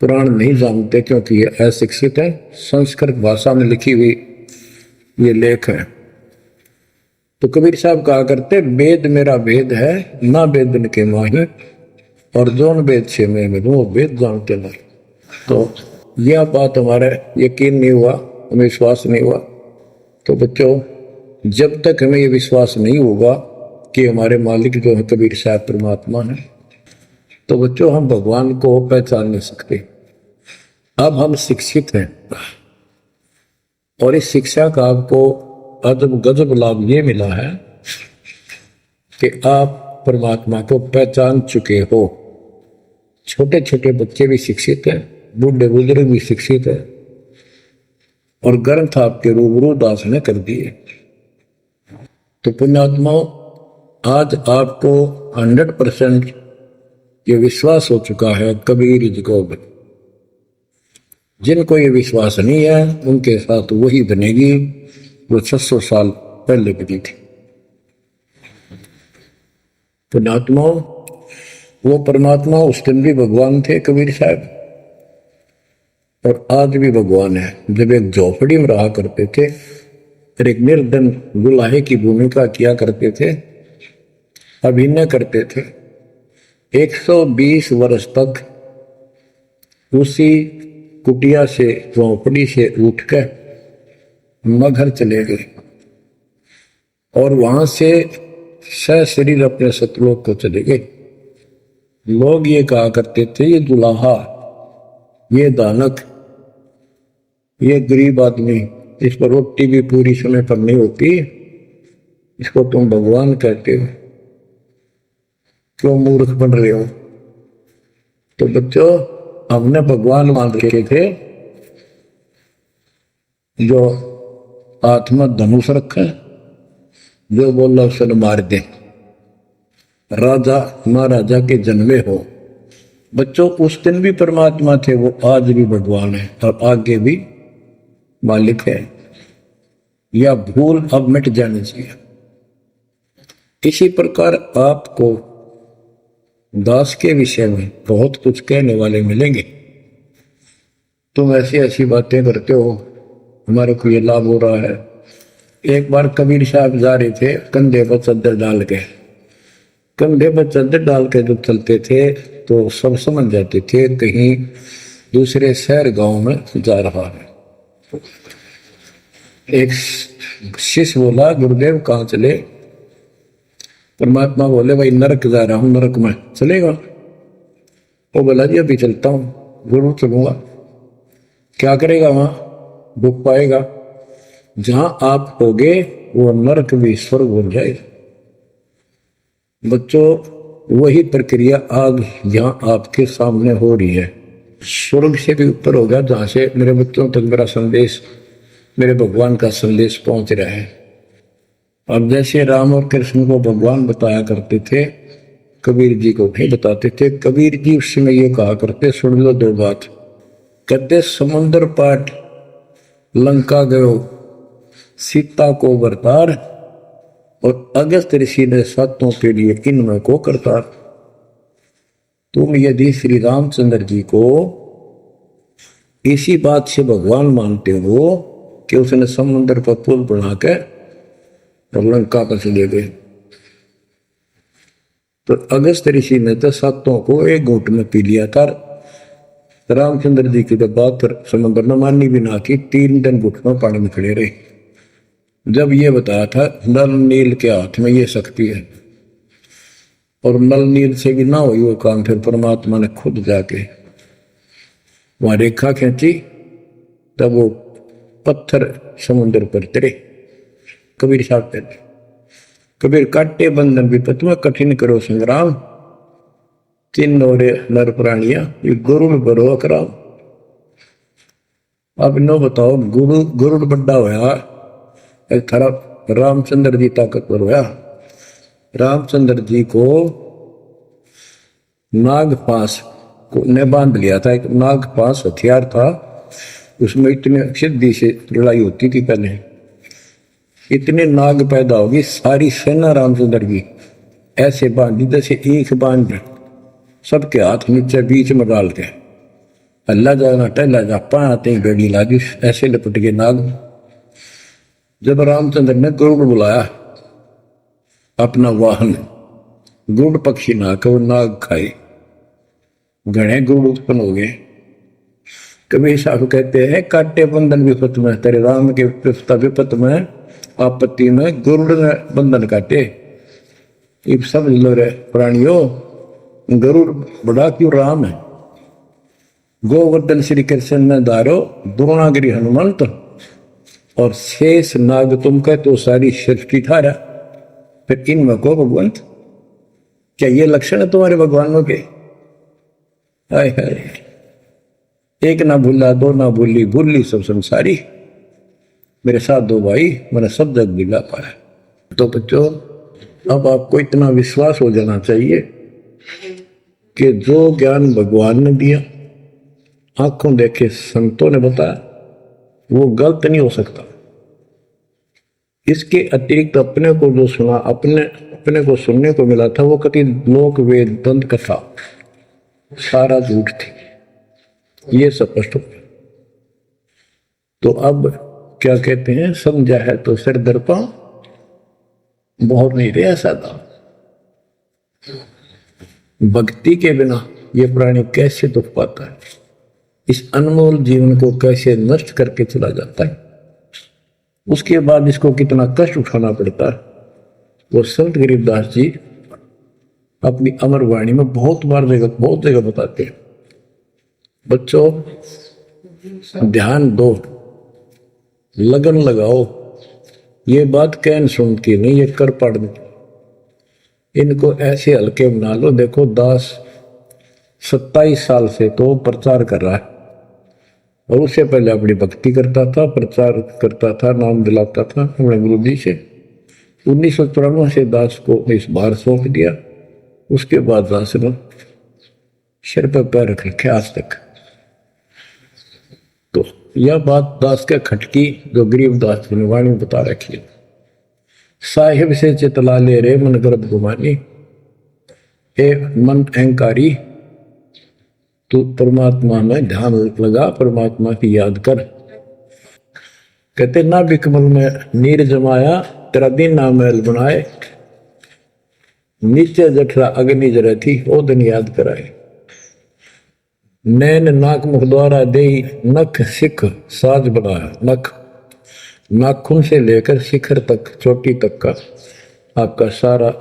पुराण नहीं जानते क्योंकि ये अशिक्षित है, संस्कृत भाषा में लिखी हुई ये लेख है। तो कबीर साहब कहा करते वेद मेरा वेद है, ना वेदन के माही, और जोन वेद से मैं मिलूं वो वेद जानते नहीं। तो यह बात हमारा यकीन नहीं हुआ, हमें विश्वास नहीं हुआ। तो बच्चों जब तक हमें ये विश्वास नहीं होगा कि हमारे मालिक जो है कबीर साहब परमात्मा है, तो बच्चों हम भगवान को पहचान नहीं सकते। अब हम शिक्षित हैं, और इस शिक्षा का आपको अदब गजब लाभ ये मिला है कि आप परमात्मा को पहचान चुके हो। छोटे छोटे बच्चे भी शिक्षित हैं, बूढ़े बुजुर्ग भी शिक्षित है, और ग्रंथ आपके रूबरू दास ने कर दिए। तो पुण्यात्माओं, आज आपको 100% ये विश्वास हो चुका है कबीर जी को। जिनको ये विश्वास नहीं है उनके साथ वही बनेगी जो 600 साल पहले बनी थी। पुण्यात्माओं, वो परमात्मा उस दिन भी भगवान थे कबीर साहब, और आज भी भगवान है। जब एक झोपड़ी में रहा करते थे और एक निर्धन दुल्हे की भूमिका किया करते थे, अभिनय करते थे। 120 वर्ष तक उसी कुटिया से, झोपड़ी से उठकर मगहर चले गए और वहां से सशरीर अपने सतलोक को चले गए। लोग ये कहा करते थे, ये दुल्हा, ये दानक, ये गरीब आदमी, इस पर रोटी भी पूरी समय पर नहीं होती, इसको तुम भगवान कहते हो, क्यों मूर्ख बन रहे हो। तो बच्चों, हमने भगवान मान रखे थे जो आत्मा धनुष रखे, जो बोला उसे मार दे, राजा महाराजा के जन्मे हो। बच्चों, उस दिन भी परमात्मा थे, वो आज भी भगवान है और आगे भी मालिक है। यह भूल अब मिट जानी चाहिए। इसी प्रकार आपको दास के विषय में बहुत कुछ कहने वाले मिलेंगे। तुम ऐसी ऐसी बातें करते हो, हमारे को ये लाभ हो रहा है। एक बार कबीर साहब जा रहे थे, कंधे पर चद्दर डाल के, कंधे पर चद्दर डाल के जब चलते थे तो सब समझ जाते थे कहीं दूसरे शहर गांव में जा रहा है। एक शिष्य बोला, गुरुदेव कहाँ चले। परमात्मा बोले, भाई नरक जा रहा हूं, नरक में चलेगा। वो बोला, जी अभी चलता हूं, जरूर चलूंगा। क्या करेगा वहां, दुख पाएगा। जहां आप होगे वो नरक भी स्वर्ग हो जाएगा। बच्चों, वही प्रक्रिया आज यहां आपके सामने हो रही है। स्वर्ग से भी ऊपर होगा, जहां से मेरे बच्चों तक मेरा संदेश, मेरे भगवान का संदेश पहुंच रहा है। अब जैसे राम और कृष्ण को भगवान बताया करते थे, कबीर जी को भी बताते थे। कबीर जी उस समय ये कहा करते, सुन लो दो बात। कहते, समुद्र पाट लंका गयो, सीता को बरतार, और अगस्त ऋषि ने सातों के लिए इनमें को करतार। तुम यदि श्री रामचंद्र जी को इसी बात से भगवान मानते हो कि उसने समुद्र पर पुल बना के और लंका पर चले गए, तो अगस्त ऋषि ने तो सातों को एक घूंट में पी लिया था। रामचंद्र जी की तो बात समुद्र ने मानी भी ना की, 3 दिन घुटनों पानी में खड़े रहे। जब ये बताया था नल नील के हाथ में ये शक्ति है, और नल नील से भी ना हुई वो काम, फिर परमात्मा ने खुद जाके वहां रेखा खींची, तब वो पत्थर समुद्र पर तरे। कबीर साहब कहते, कबीर काटे बंधन विपत में कठिन करो संग्राम, तीन और नर प्राणिया ये गुरु बरो अकराम। अब नो बताओ, गुरु बड्डा होया, एक थारा रामचंद्र जी ताकतवर होया। रामचंद्र जी को नाग पास ने बांध लिया था, एक नाग पास हथियार था, उसमें इतने सिद्धि से लड़ाई होती थी। पहले इतने नाग पैदा होगी, सारी सेना रामचंद्र की ऐसे बांधी जैसे एक बांध, सबके हाथ नीचे बीच में डाल के अल्लाह जाना टहला जा पाते गड़ी लागी, ऐसे लपट के नाग। जब रामचंद्र ने गरुड़ बुलाया अपना वाहन, गरुड़ पक्षी ना को नाग खाए, घने गरुड़ उत्पन्न हो गए। कबीर साहब कहते हैं, काटे बंधन विपत में, तेरे राम के विपत में आपत्ति में गरुड़ ने बंधन काटे। इब समझ लो रे प्राणियों, गरुड़ बड़ा क्यों राम है। गोवर्धन श्री कृष्ण ने दारो, द्रोणागिरी हनुमंत, और शेष नाग तुम कहते हो सारी सृष्टि थारा, फिर इनमें को भगवंत, क्या ये लक्षण है तुम्हारे भगवानों के? हाय हाय, एक ना भूला दो ना भूली, भूली सब संसारी, मेरे साथ दो भाई मैंने सब जग दिला पाया। तो बच्चों अब आपको इतना विश्वास हो जाना चाहिए कि जो ज्ञान भगवान ने दिया, आंखों देखे संतों ने बताया, वो गलत नहीं हो सकता। इसके अतिरिक्त अपने को जो सुना, अपने को सुनने को मिला था, वो कति लोक वेद दंत कथा सारा झूठ थी, ये स्पष्ट हो गया। तो अब क्या कहते हैं, समझा है तो सिर दर्पा बहुत नहीं रहे ऐसा था। भक्ति के बिना ये प्राणी कैसे दुख पाता है, इस अनमोल जीवन को कैसे नष्ट करके चला जाता है, उसके बाद इसको कितना कष्ट उठाना पड़ता है, वो संत गरीबदास जी अपनी अमर वाणी में बहुत जगह बताते हैं। बच्चों ध्यान दो, लगन लगाओ, ये बात कहन सुन की नहीं, ये कर पढ़, इनको ऐसे हल्के बना लो। देखो दास 27 साल से तो प्रचार कर रहा है, और उससे पहले अपनी भक्ति करता था, प्रचार करता था, नाम दिलाता था अपने गुरु जी से। 1994 से दास को इस बार सौंप दिया, उसके बाद दास ने सिर पर पैर रख रखे आज तक। तो यह बात दास के खटकी जो गरीबदास जी ने वाणी बता रखी है। साहिब से चितला ले रे मन गर्भ गुमानी, ए मन अहंकारी तू परमात्मा में ध्यान लगा, परमात्मा की याद कर। कहते ना बिकमल में नीर जमाया, तेरा दिन ना महल बनाए, नीचे जठरा अग्नि जरे थी ओ दिन याद कराए। नैन नाक मुख द्वारा दे नख सिख साज बनाया, नख नाखून से लेकर शिखर तक, चोटी तक का आपका सारा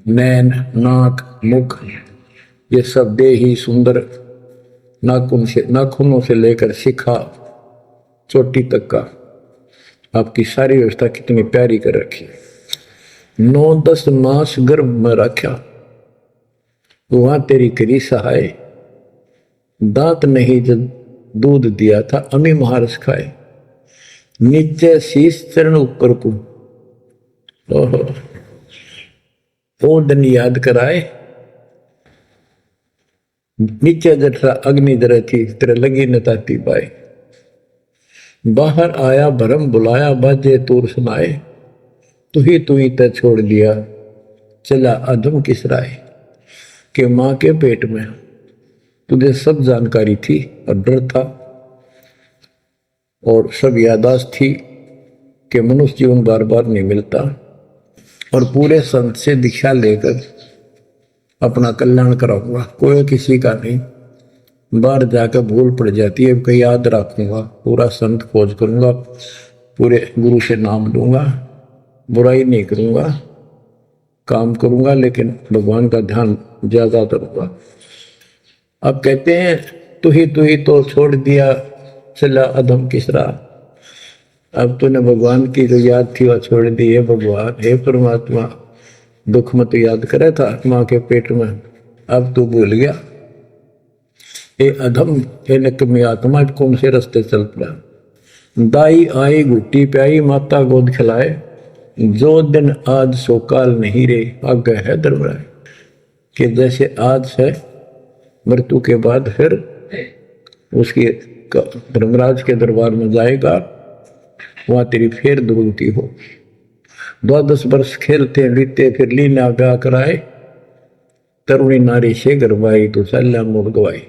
नैन नाक मुख ये सब दे ही सुंदर, नाखूनों से लेकर शिखा चोटी तक का आपकी सारी व्यवस्था कितनी प्यारी कर रखी है। 9-10 मास गर्भ में रखा, वहां तेरी करी सहाय, दांत नहीं जब दूध दिया था अमी महारस खाए, नीचे शीश चरण ऊपर को, ओहो ओ दिन याद कराए। नीचे जठरा अग्नि जरे थी, तेरे लगी न ताती बाई, बाहर आया भरम बुलाया, बाजे तूर सुनाए, तू ही तय छोड़ दिया चला अधम किस राय। के माँ के पेट में तुझे सब जानकारी थी और डर था और सब यादाश्त थी कि मनुष्य जीवन बार बार नहीं मिलता, और पूरे संत से दीक्षा लेकर अपना कल्याण कराऊंगा, कोई किसी का नहीं। बाहर जाकर भूल पड़ जाती है, कहीं याद रखूंगा, पूरा संत खोज करूंगा, पूरे गुरु से नाम लूंगा, बुराई नहीं करूंगा, काम करूंगा, लेकिन भगवान का ध्यान ज्यादा करूंगा। अब कहते हैं तू ही तो छोड़ दिया चला अधम किसरा। अब तूने भगवान की जो याद थी वह छोड़ दी है। भगवान हे परमात्मा, दुख मत याद करे था माँ के पेट में, अब तू भूल गया। ए अधम हे नकमी आत्मा, कौन से रास्ते चल पड़ा। दाई आई घुट्टी प्याई, माता गोद खिलाए, जो दिन आज सो काल नहीं रे, आगे है दरबार। कि जैसे आज है मृत्यु के बाद फिर उसकी धर्मराज के दरबार में जाएगा, वहां तेरी फिर दुर्गति हो। 12 वर्ष खेलते बीते, फिर लीना ब्याह कराए, तरुणी नारी से गरबाई तो सल्ला मोड़ गवाई।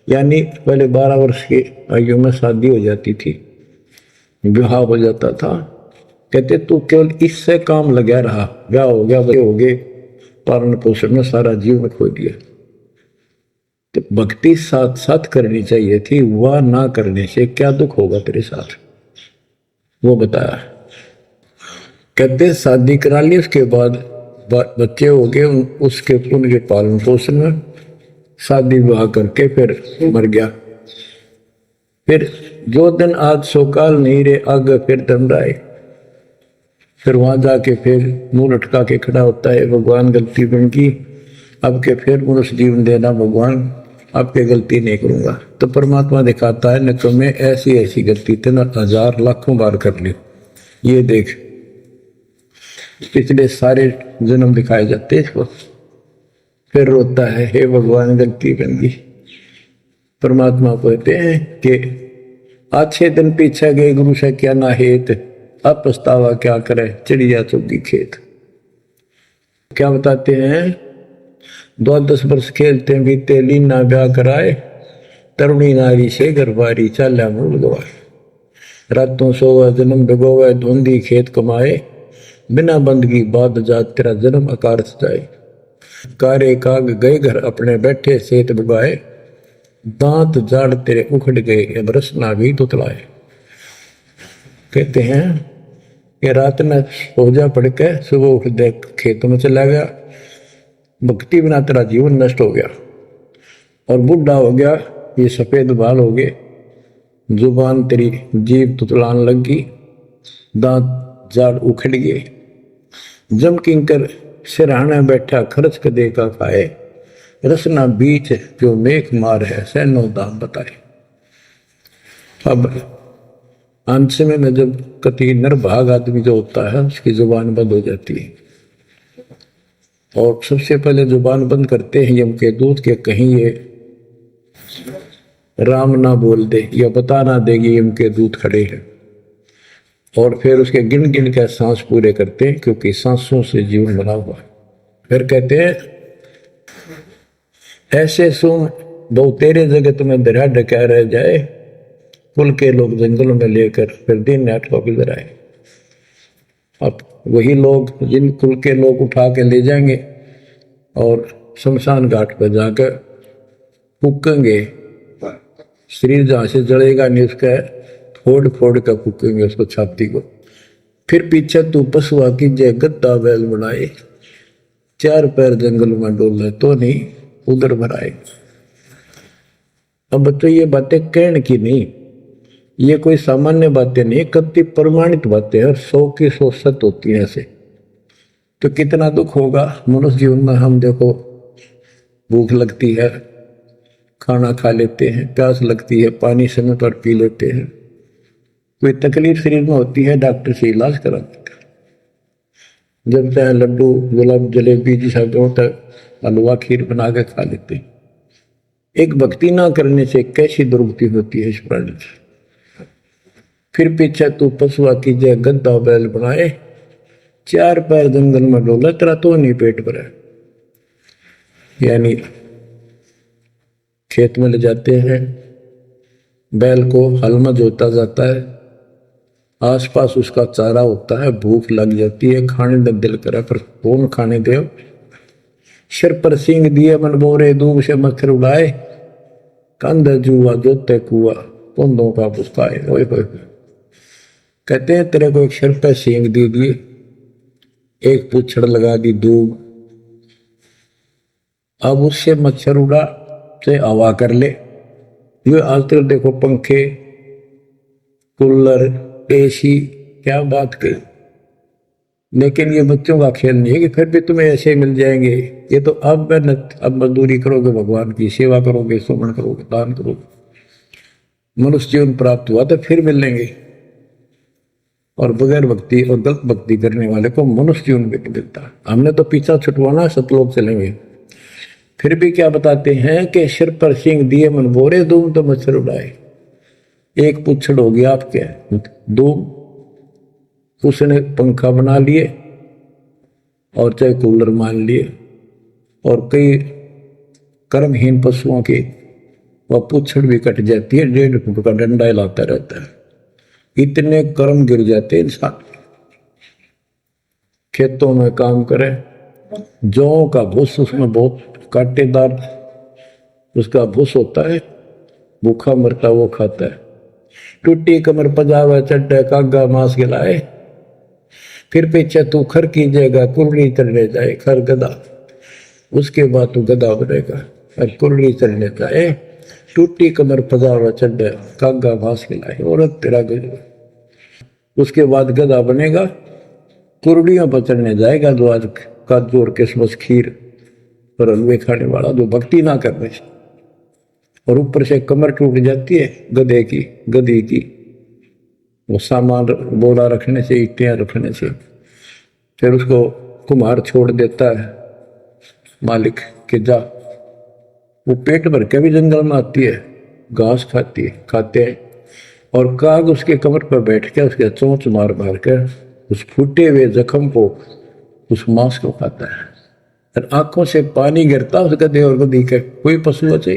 यानी पहले 12 वर्ष की आयु में शादी हो जाती थी, विवाह हो जाता था। कहते तू केवल इससे काम लगा रहा, ब्याह हो गया, बच्चे हो गए, पालन पोषण में सारा जीवन खो दिया। तो भक्ति साथ साथ करनी चाहिए थी, वह ना करने से क्या दुख होगा तेरे साथ, वो बताया। कहते शादी करा ली, उसके बाद बच्चे हो गए, उसके उनके पालन पोषण में शादी विवाह करके फिर मर गया। फिर जो दिन आज सो काल नहीं रे आगे फिर दंडाए। फिर वहां जाके फिर मुंह लटका के खड़ा होता है, भगवान गलती बन की, अब के फिर मनुष्य जीवन देना भगवान, आपके गलती नहीं करूंगा। तो परमात्मा दिखाता है न तुम्हें ऐसी ऐसी गलती तेना 1000 लाखों बार कर ली, ये देख। पिछले सारे जन्म दिखाए जाते इसको। फिर रोता है, हे भगवान गलती बन गई। परमात्मा कहते हैं कि अच्छे दिन पीछे गए गुरु से क्या ना हेत, अब पछतावा क्या करे चिड़िया चुगी खेत। क्या बताते हैं, 10 वर्ष खेलते बीते लीना ब्याह कराए, तरुणी नारी से घरबारी चाल्या मूल गवाए। रातों सोवा जन्म डगोवे धुंधी खेत कमाए, बिना बंदगी बाद जात तेरा जन्म अकारथ जाए। कारे काग गए घर अपने बैठे सेत बुगाए, दांत जाड़ तेरे उखड़ गए अब रसना भी तुतलाए। कहते हैं कि रात में सो जा पड़ के सुबह उठ दे खेतों में चला गया, भक्ति बिना तेरा जीवन नष्ट हो गया और बूढ़ा हो गया, ये सफेद बाल हो गए, जुबान तेरी जीभ तुतलान लग गई, दांत जाड़ उखड़ गए। जम किंकर सिरहाने बैठा खर्च के दे का खाए, रसना बीच जो मेघ मार है सैनो दाम बताए। अब अंत में जब कति निर्भाग आदमी जो होता है उसकी जुबान बंद हो जाती है, और सबसे पहले जुबान बंद करते हैं यम के दूत के कहीं ये राम ना बोल दे या बता ना देगी यम के दूत खड़े हैं। और फिर उसके गिन गिन के सांस पूरे करते हैं, क्योंकि सांसों से जीवन बना हुआ है। फिर कहते हैं ऐसे सुन दो तेरे जगत में दरिया डका रह जाए, कुल के लोग जंगलों में लेकर फिर दिन नाट को गुजर आए। अब वही लोग जिन कुल के लोग उठा के ले जाएंगे और शमशान घाट पर जाकर फूकेंगे, शरीर जहां से जलेगा नहीं उसका फोड़ फोड़ कर फूकेंगे उसको छाती को। फिर पीछे तू पशुआ की जय गद्दा बैल बनाए, 4 पैर जंगल में डोले तो नहीं उधर भराए। अब बच्चों ये बातें कहने की नहीं, ये कोई सामान्य बातें नहीं, कति प्रमाणित बातें हैं, 100 की 100 सत्य होती है ऐसे। तो कितना दुख होगा मनुष्य जीवन में। हम देखो भूख लगती है खाना खा लेते हैं, प्यास लगती है पानी समय पर पी लेते हैं, कोई तकलीफ शरीर में होती है डॉक्टर से इलाज करा देते हैं, जब चाहे लड्डू गुलाब जलेबी जी सब होता है हलवा खीर बना के खा लेते हैं। एक भक्ति ना करने से कैसी दुर्गति होती है इस प्राणी से। फिर पीछे तू पशुआ की जय गद्दा बैल बनाए, 4 पैर जंगल में डोला तेरा तो नहीं पेट भरा। यानी खेत में ले जाते हैं, बैल को हल में जोता जाता है, आसपास उसका चारा होता है, भूख लग जाती है, खाने का दिल करे पर कौन खाने दे। सिर पर सींग दिए मन बोरे दूब से मच्छर उड़ाए, कंध जुआ जोते कुआ कुंदों का पुस्ताए। कहते हैं तेरे को एक सिर पर सींग दे दिए, एक पूछड़ लगा दी दूब, अब उससे मच्छर उड़ा से हवा कर ले। ये आज तक देखो पंखे कूलर एसी क्या बात कही, लेकिन ये बच्चों का खेल नहीं है कि फिर भी तुम्हें ऐसे मिल जाएंगे। ये तो अब मेहनत, अब मजदूरी करोगे, भगवान की सेवा करोगे, सुमन करोगे, दान करोगे, मनुष्य जीवन प्राप्त हुआ तो फिर मिलेंगे। और बगैर भक्ति और गलत भक्ति करने वाले को मनुष्य जीवन भी नहीं मिलता। हमने तो पीछा छुटवाना, सतलोक चलेंगे। फिर भी क्या बताते हैं कि सिर पर सींग दिए मन बोरे दूम तो मच्छर उड़ाए। एक पुच्छड़ हो गया आपके दूम, उसने पंखा बना लिए और चाहे कूलर मान लिए, और कई कर्महीन पशुओं की वह पुच्छड़ भी कट जाती है, 1.5 फुट का डंडा हिलाता रहता है। इतने कर्म गिर जाते इंसान। खेतों में काम करे, जौ का भूस उसमें बहुत कांटेदार उसका भूस होता है, भूखा मरता वो खाता है। टूटी कमर पजावा चड्डे कागा मांस गिलाए, फिर पीछे तू खर कीजिएगा कुर्री चढ़ने जाए। खर गधा, उसके बाद तू गधा बनेगा और कुर्री चढ़ने जाए। टूटी कमर पजावा चढ़ कागा घास खिलाए और तेरा गजब। उसके बाद गधा बनेगा, कुर्डियों पर चढ़ने जाएगा, जो आज काजू और किशमिश खीर और हलवे खाने वाला, जो भक्ति ना करने से। और ऊपर से कमर टूट जाती है गधे की, गधी की, वो सामान बोरा रखने से, ईंटें रखने से। फिर उसको कुम्हार छोड़ देता है मालिक के जा। वो पेट भर के भी जंगल में आती है, घास खाती है, खाते हैं। और काग उसके कमर पर बैठ के उसके चोंच मार मार कर उस फूटे हुए जख्म को, उस मांस को खाता है। और आंखों से पानी गिरता उस गधे और गधी के, कोई पशु बचे।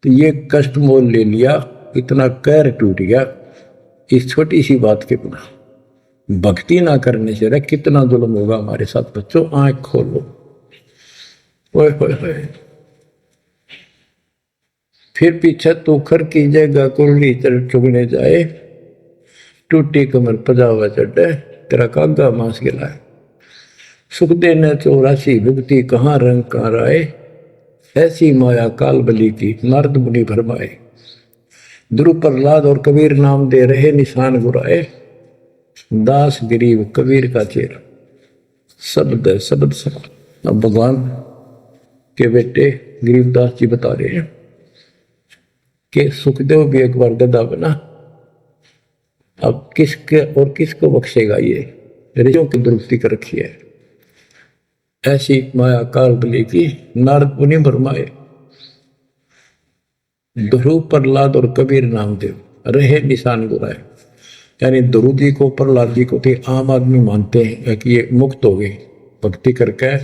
तो ये कष्ट मोल ले लिया, इतना कहर टूट गया इस छोटी सी बात के बिना। भक्ति ना करने से रे कितना जुल्म होगा हमारे साथ। बच्चों आंख खोलो। ओए होए होए। फिर पीछे तो खर की जगह कुरली चुगने जाए, टूटी कमर पजावा चढ़े, तेरा कागा मांस गिलाए। सुख देने 84 विभूति, कहाँ रंग कहाँ राय, ऐसी माया काल बली की, नारद मुनि भरमाए। ध्रुव प्रहलाद और कबीर नाम दे रहे निशान गुराए, दास गरीब कबीर का चेहरा। शब्द है, शब्द शब्द। अब भगवान के बेटे गरीबदास जी बता रहे हैं कि सुखदेव भी एक बार गधा बना। अब किसके और किसको बख्शेगा, ये ऋषियों की दुरुक्ति कर रखी है। ऐसी माया काल बली की, नारद मुनि भरमाए। ध्रुव प्रहलाद और कबीर नामदेव रहे निशान गुराए। यानी ध्रुव जी को, प्रहलाद जी को थे आम आदमी मानते हैं कि ये मुक्त हो गए, भक्ति करके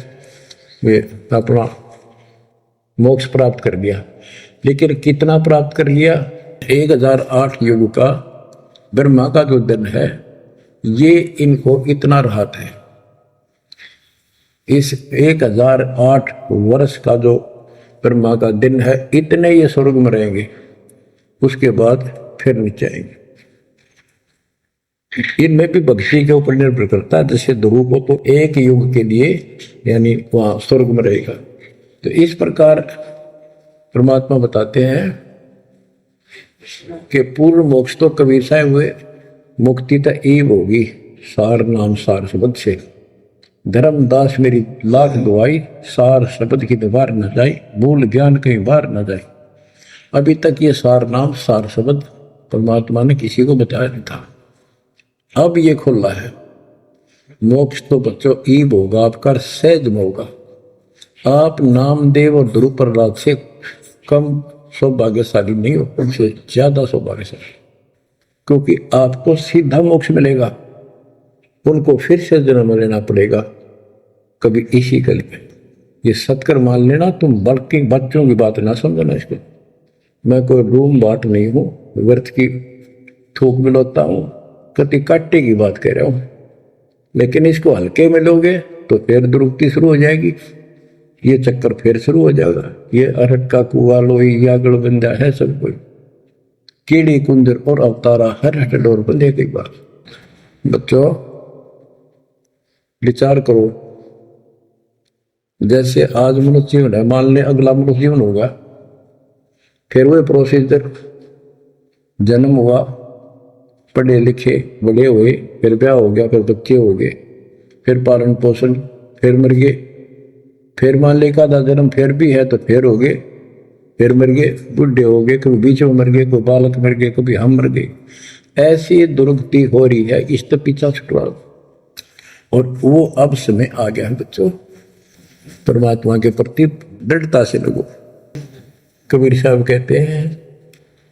वे अपना मोक्ष प्राप्त कर लिया। लेकिन कितना प्राप्त कर लिया? 1008 युग का ब्रह्मा का जो दिन है, ये इनको इतना राहत है। इस 1008 वर्ष का जो ब्रह्मा का दिन है, इतने ये स्वर्ग में रहेंगे, उसके बाद फिर नीचे आएंगे। इनमें भी भक्ति के ऊपर निर्भर करता है। जैसे ध्रुव को तो एक युग के लिए यानी वहां स्वर्ग में रहेगा। तो इस प्रकार परमात्मा बताते हैं कि पूर्ण मोक्ष तो कबीर साहब हुए, मुक्ति तो ईव होगी सार नाम सार शब्द से। धर्मदास मेरी लाख दुआई, सार शब्द की दीवार न जाए, भूल ज्ञान कहीं बाहर न जाए। अभी तक ये सार नाम सार शब्द परमात्मा ने किसी को बताया नहीं था, अब ये खुला है। मोक्ष तो बच्चों ईब होगा आपका, सहज में होगा। आप नामदेव और ध्रुव प्रहलाद से कम सौभाग्यशाली नहीं हो, उनसे ज्यादा सौभाग्यशाली, क्योंकि आपको सीधा मोक्ष मिलेगा। उनको फिर से जन्म लेना पड़ेगा कभी इसी कल में। ये सत्कर मान लेना तुम, बल्कि बच्चों की बात ना समझना इसको। मैं कोई रूम बाट नहीं हूं, व्यर्थ की थूक मिलोता हूं, कति काटे की बात कह रहा हूं। लेकिन इसको हल्के में लोगे तो फिर दुरुक्ति शुरू हो जाएगी, ये चक्कर फिर शुरू हो जाएगा। ये अरट का कुआ लोई यागड़ बंदा है सब कोई, कीड़ी कुंदर और अवतारा हर हट डोर बंदे की बात। बच्चों विचार करो, जैसे आज मनुष्य जीवन है, मान ले अगला मनुष्य जीवन होगा, फिर वह प्रोसीजर, जन्म हुआ, पढ़े लिखे बड़े हुए, फिर ब्याह हो गया, फिर बच्चे हो गए, फिर पालन पोषण, फिर मर गए, फिर मान ले का जन्म फिर भी है तो फिर हो गए, फिर मर गए, बुढ़े हो गए, कभी बीच में मर गए, कोई बालक मर गए, कभी हम मर गए। ऐसी दुर्गति हो रही है, इस तो पीछा छुटवाओ। और वो अब समय आ गया है बच्चों, परमात्मा के प्रति दृढ़ता से लगो। कबीर साहब कहते हैं,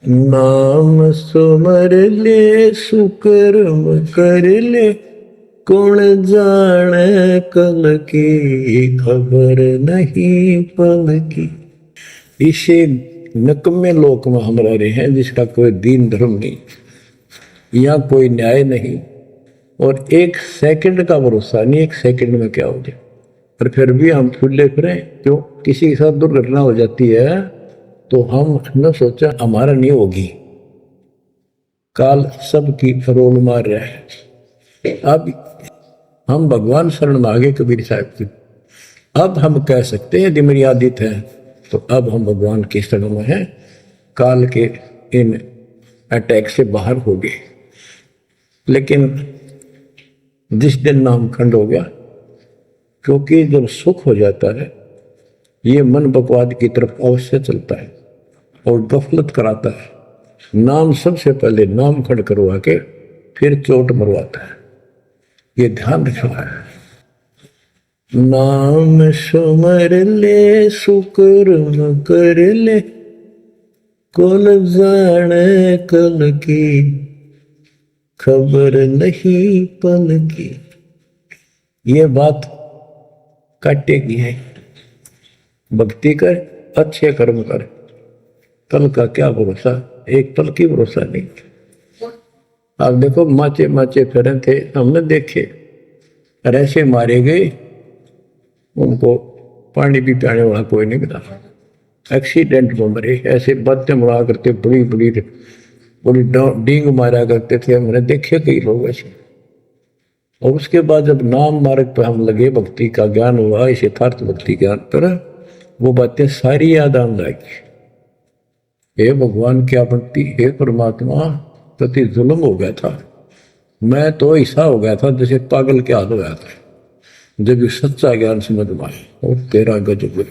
नाम सुमर ले सुकर्म कर ले, कौन जाने कल की खबर नहीं पल की। इसे नकम्मे लोक में हम रह रहे हैं, जिसका कोई दीन धर्म नहीं, यहाँ कोई न्याय नहीं, और एक सेकंड का भरोसा नहीं, एक सेकंड में क्या हो जाए। और फिर भी हम फूले फिरें, क्यों? किसी के साथ दुर्घटना हो जाती है तो हम न सोचा हमारा नहीं होगी, काल सबकी रोल मार रहा है। अब हम भगवान शरण मांगे कबीर साहब की, अब हम कह सकते हैं यदि मेरी आदत है तो अब हम भगवान की शरण में हैं। काल के इन अटैक से बाहर हो गए। लेकिन जिस दिन नामखंड हो गया, क्योंकि जब सुख हो जाता है ये मन बकवाद की तरफ अवश्य चलता है और गफलत कराता है। नाम सबसे पहले नाम खड़ करवा के फिर चोट मरवाता है, ये ध्यान रखना है। नाम सुमर ले सुकर्म कर ले, कौन जाने कल की खबर नहीं पल की। ये बात काटेगी है। भक्ति कर, अच्छे कर्म कर, कल का क्या भरोसा, एक पल की भरोसा नहीं। आप देखो माचे माचे फिरे थे, हमने देखे ऐसे मारे गए, उनको पानी भी पियाने वाला कोई नहीं मिला, एक्सीडेंट में मरे। ऐसे बातें मुड़ा करते, बड़ी बड़ी बड़ी डींग मारा करते थे, हमने देखे कई लोग ऐसे। और उसके बाद जब नाम मार्ग पर हम लगे, भक्ति का ज्ञान हुआ, इस यथार्थ भक्ति ज्ञान पर, वो बातें सारी याद आने लगी। हे भगवान क्या भक्ति, हे परमात्मा, प्रति जुल्म हो गया था, मैं तो ऐसा हो गया था जैसे पागल के हाल हो गया था। जब ये सच्चा ज्ञान समझ में आया और तेरा गजब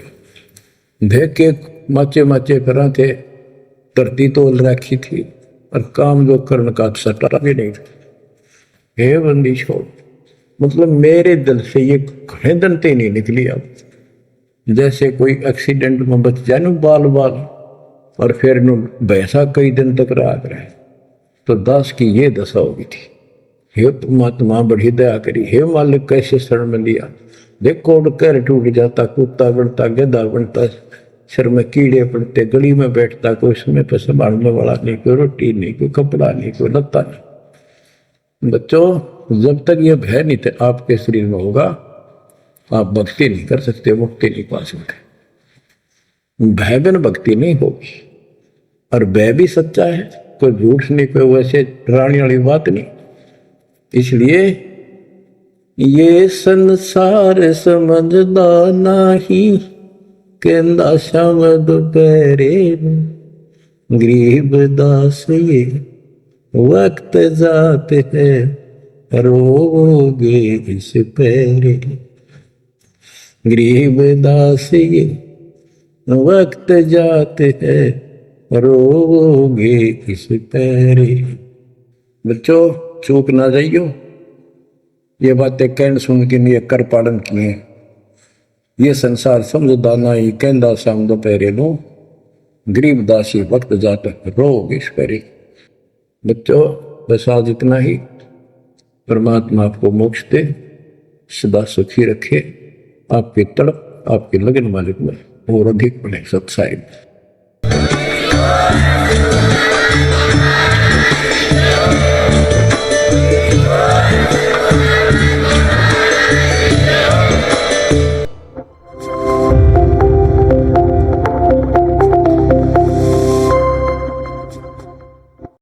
देख के माचे माचे करा थे, धरती तोल रखी थी और काम जो करने का सटा भी नहीं था। हे बंदी छोड़, मतलब मेरे दिल से ये घने दंते नहीं निकली। अब जैसे कोई एक्सीडेंट में बच जाए ना बाल बाल, और फिर भैंसा कई दिन तक रहा करे, तो दास की ये दशा होगी थी। हे परमात्मा बड़ी दया करी, हे मालिक कैसे शरण में लिया। देखो कर टूट जाता, कुत्ता बनता, गधा बनता, सिर में कीड़े पड़ते, गली में बैठता, कोई समय पर संभालने वाला नहीं, कोई रोटी नहीं, कोई कपड़ा नहीं, कोई लत्ता नहीं। बच्चों, जब तक ये भय नहीं थे आपके शरीर में होगा, आप भक्ति नहीं कर सकते, मुक्ति नहीं पा सकते। भय बिन भक्ति नहीं होगी। और भय भी सच्चा है, कोई झूठ नहीं, कोई वैसे डराने वाली बात नहीं। इसलिए ये संसार समझदा नहीं, कहंदा शाम दोपहरे गरीब दास ये वक्त जाते है रोगे इस पैरे। गरीब दास ये वक्त जाते हैं रोगे इस पैरे। बच्चों चूक ना जाइयो, ये बातें कहन सुन के नहीं कर पालन किए। ये संसार समझदा नहीं, कहंदा शाम दोपहरे नो गरीब दासी वक्त जाते रोग इस पैरे। बच्चों बस आज इतना ही। परमात्मा आपको मोक्ष दे, सदा सुखी रखे, आपकी तड़प आपके लगन मालिक में और अधिक बने सत्साई।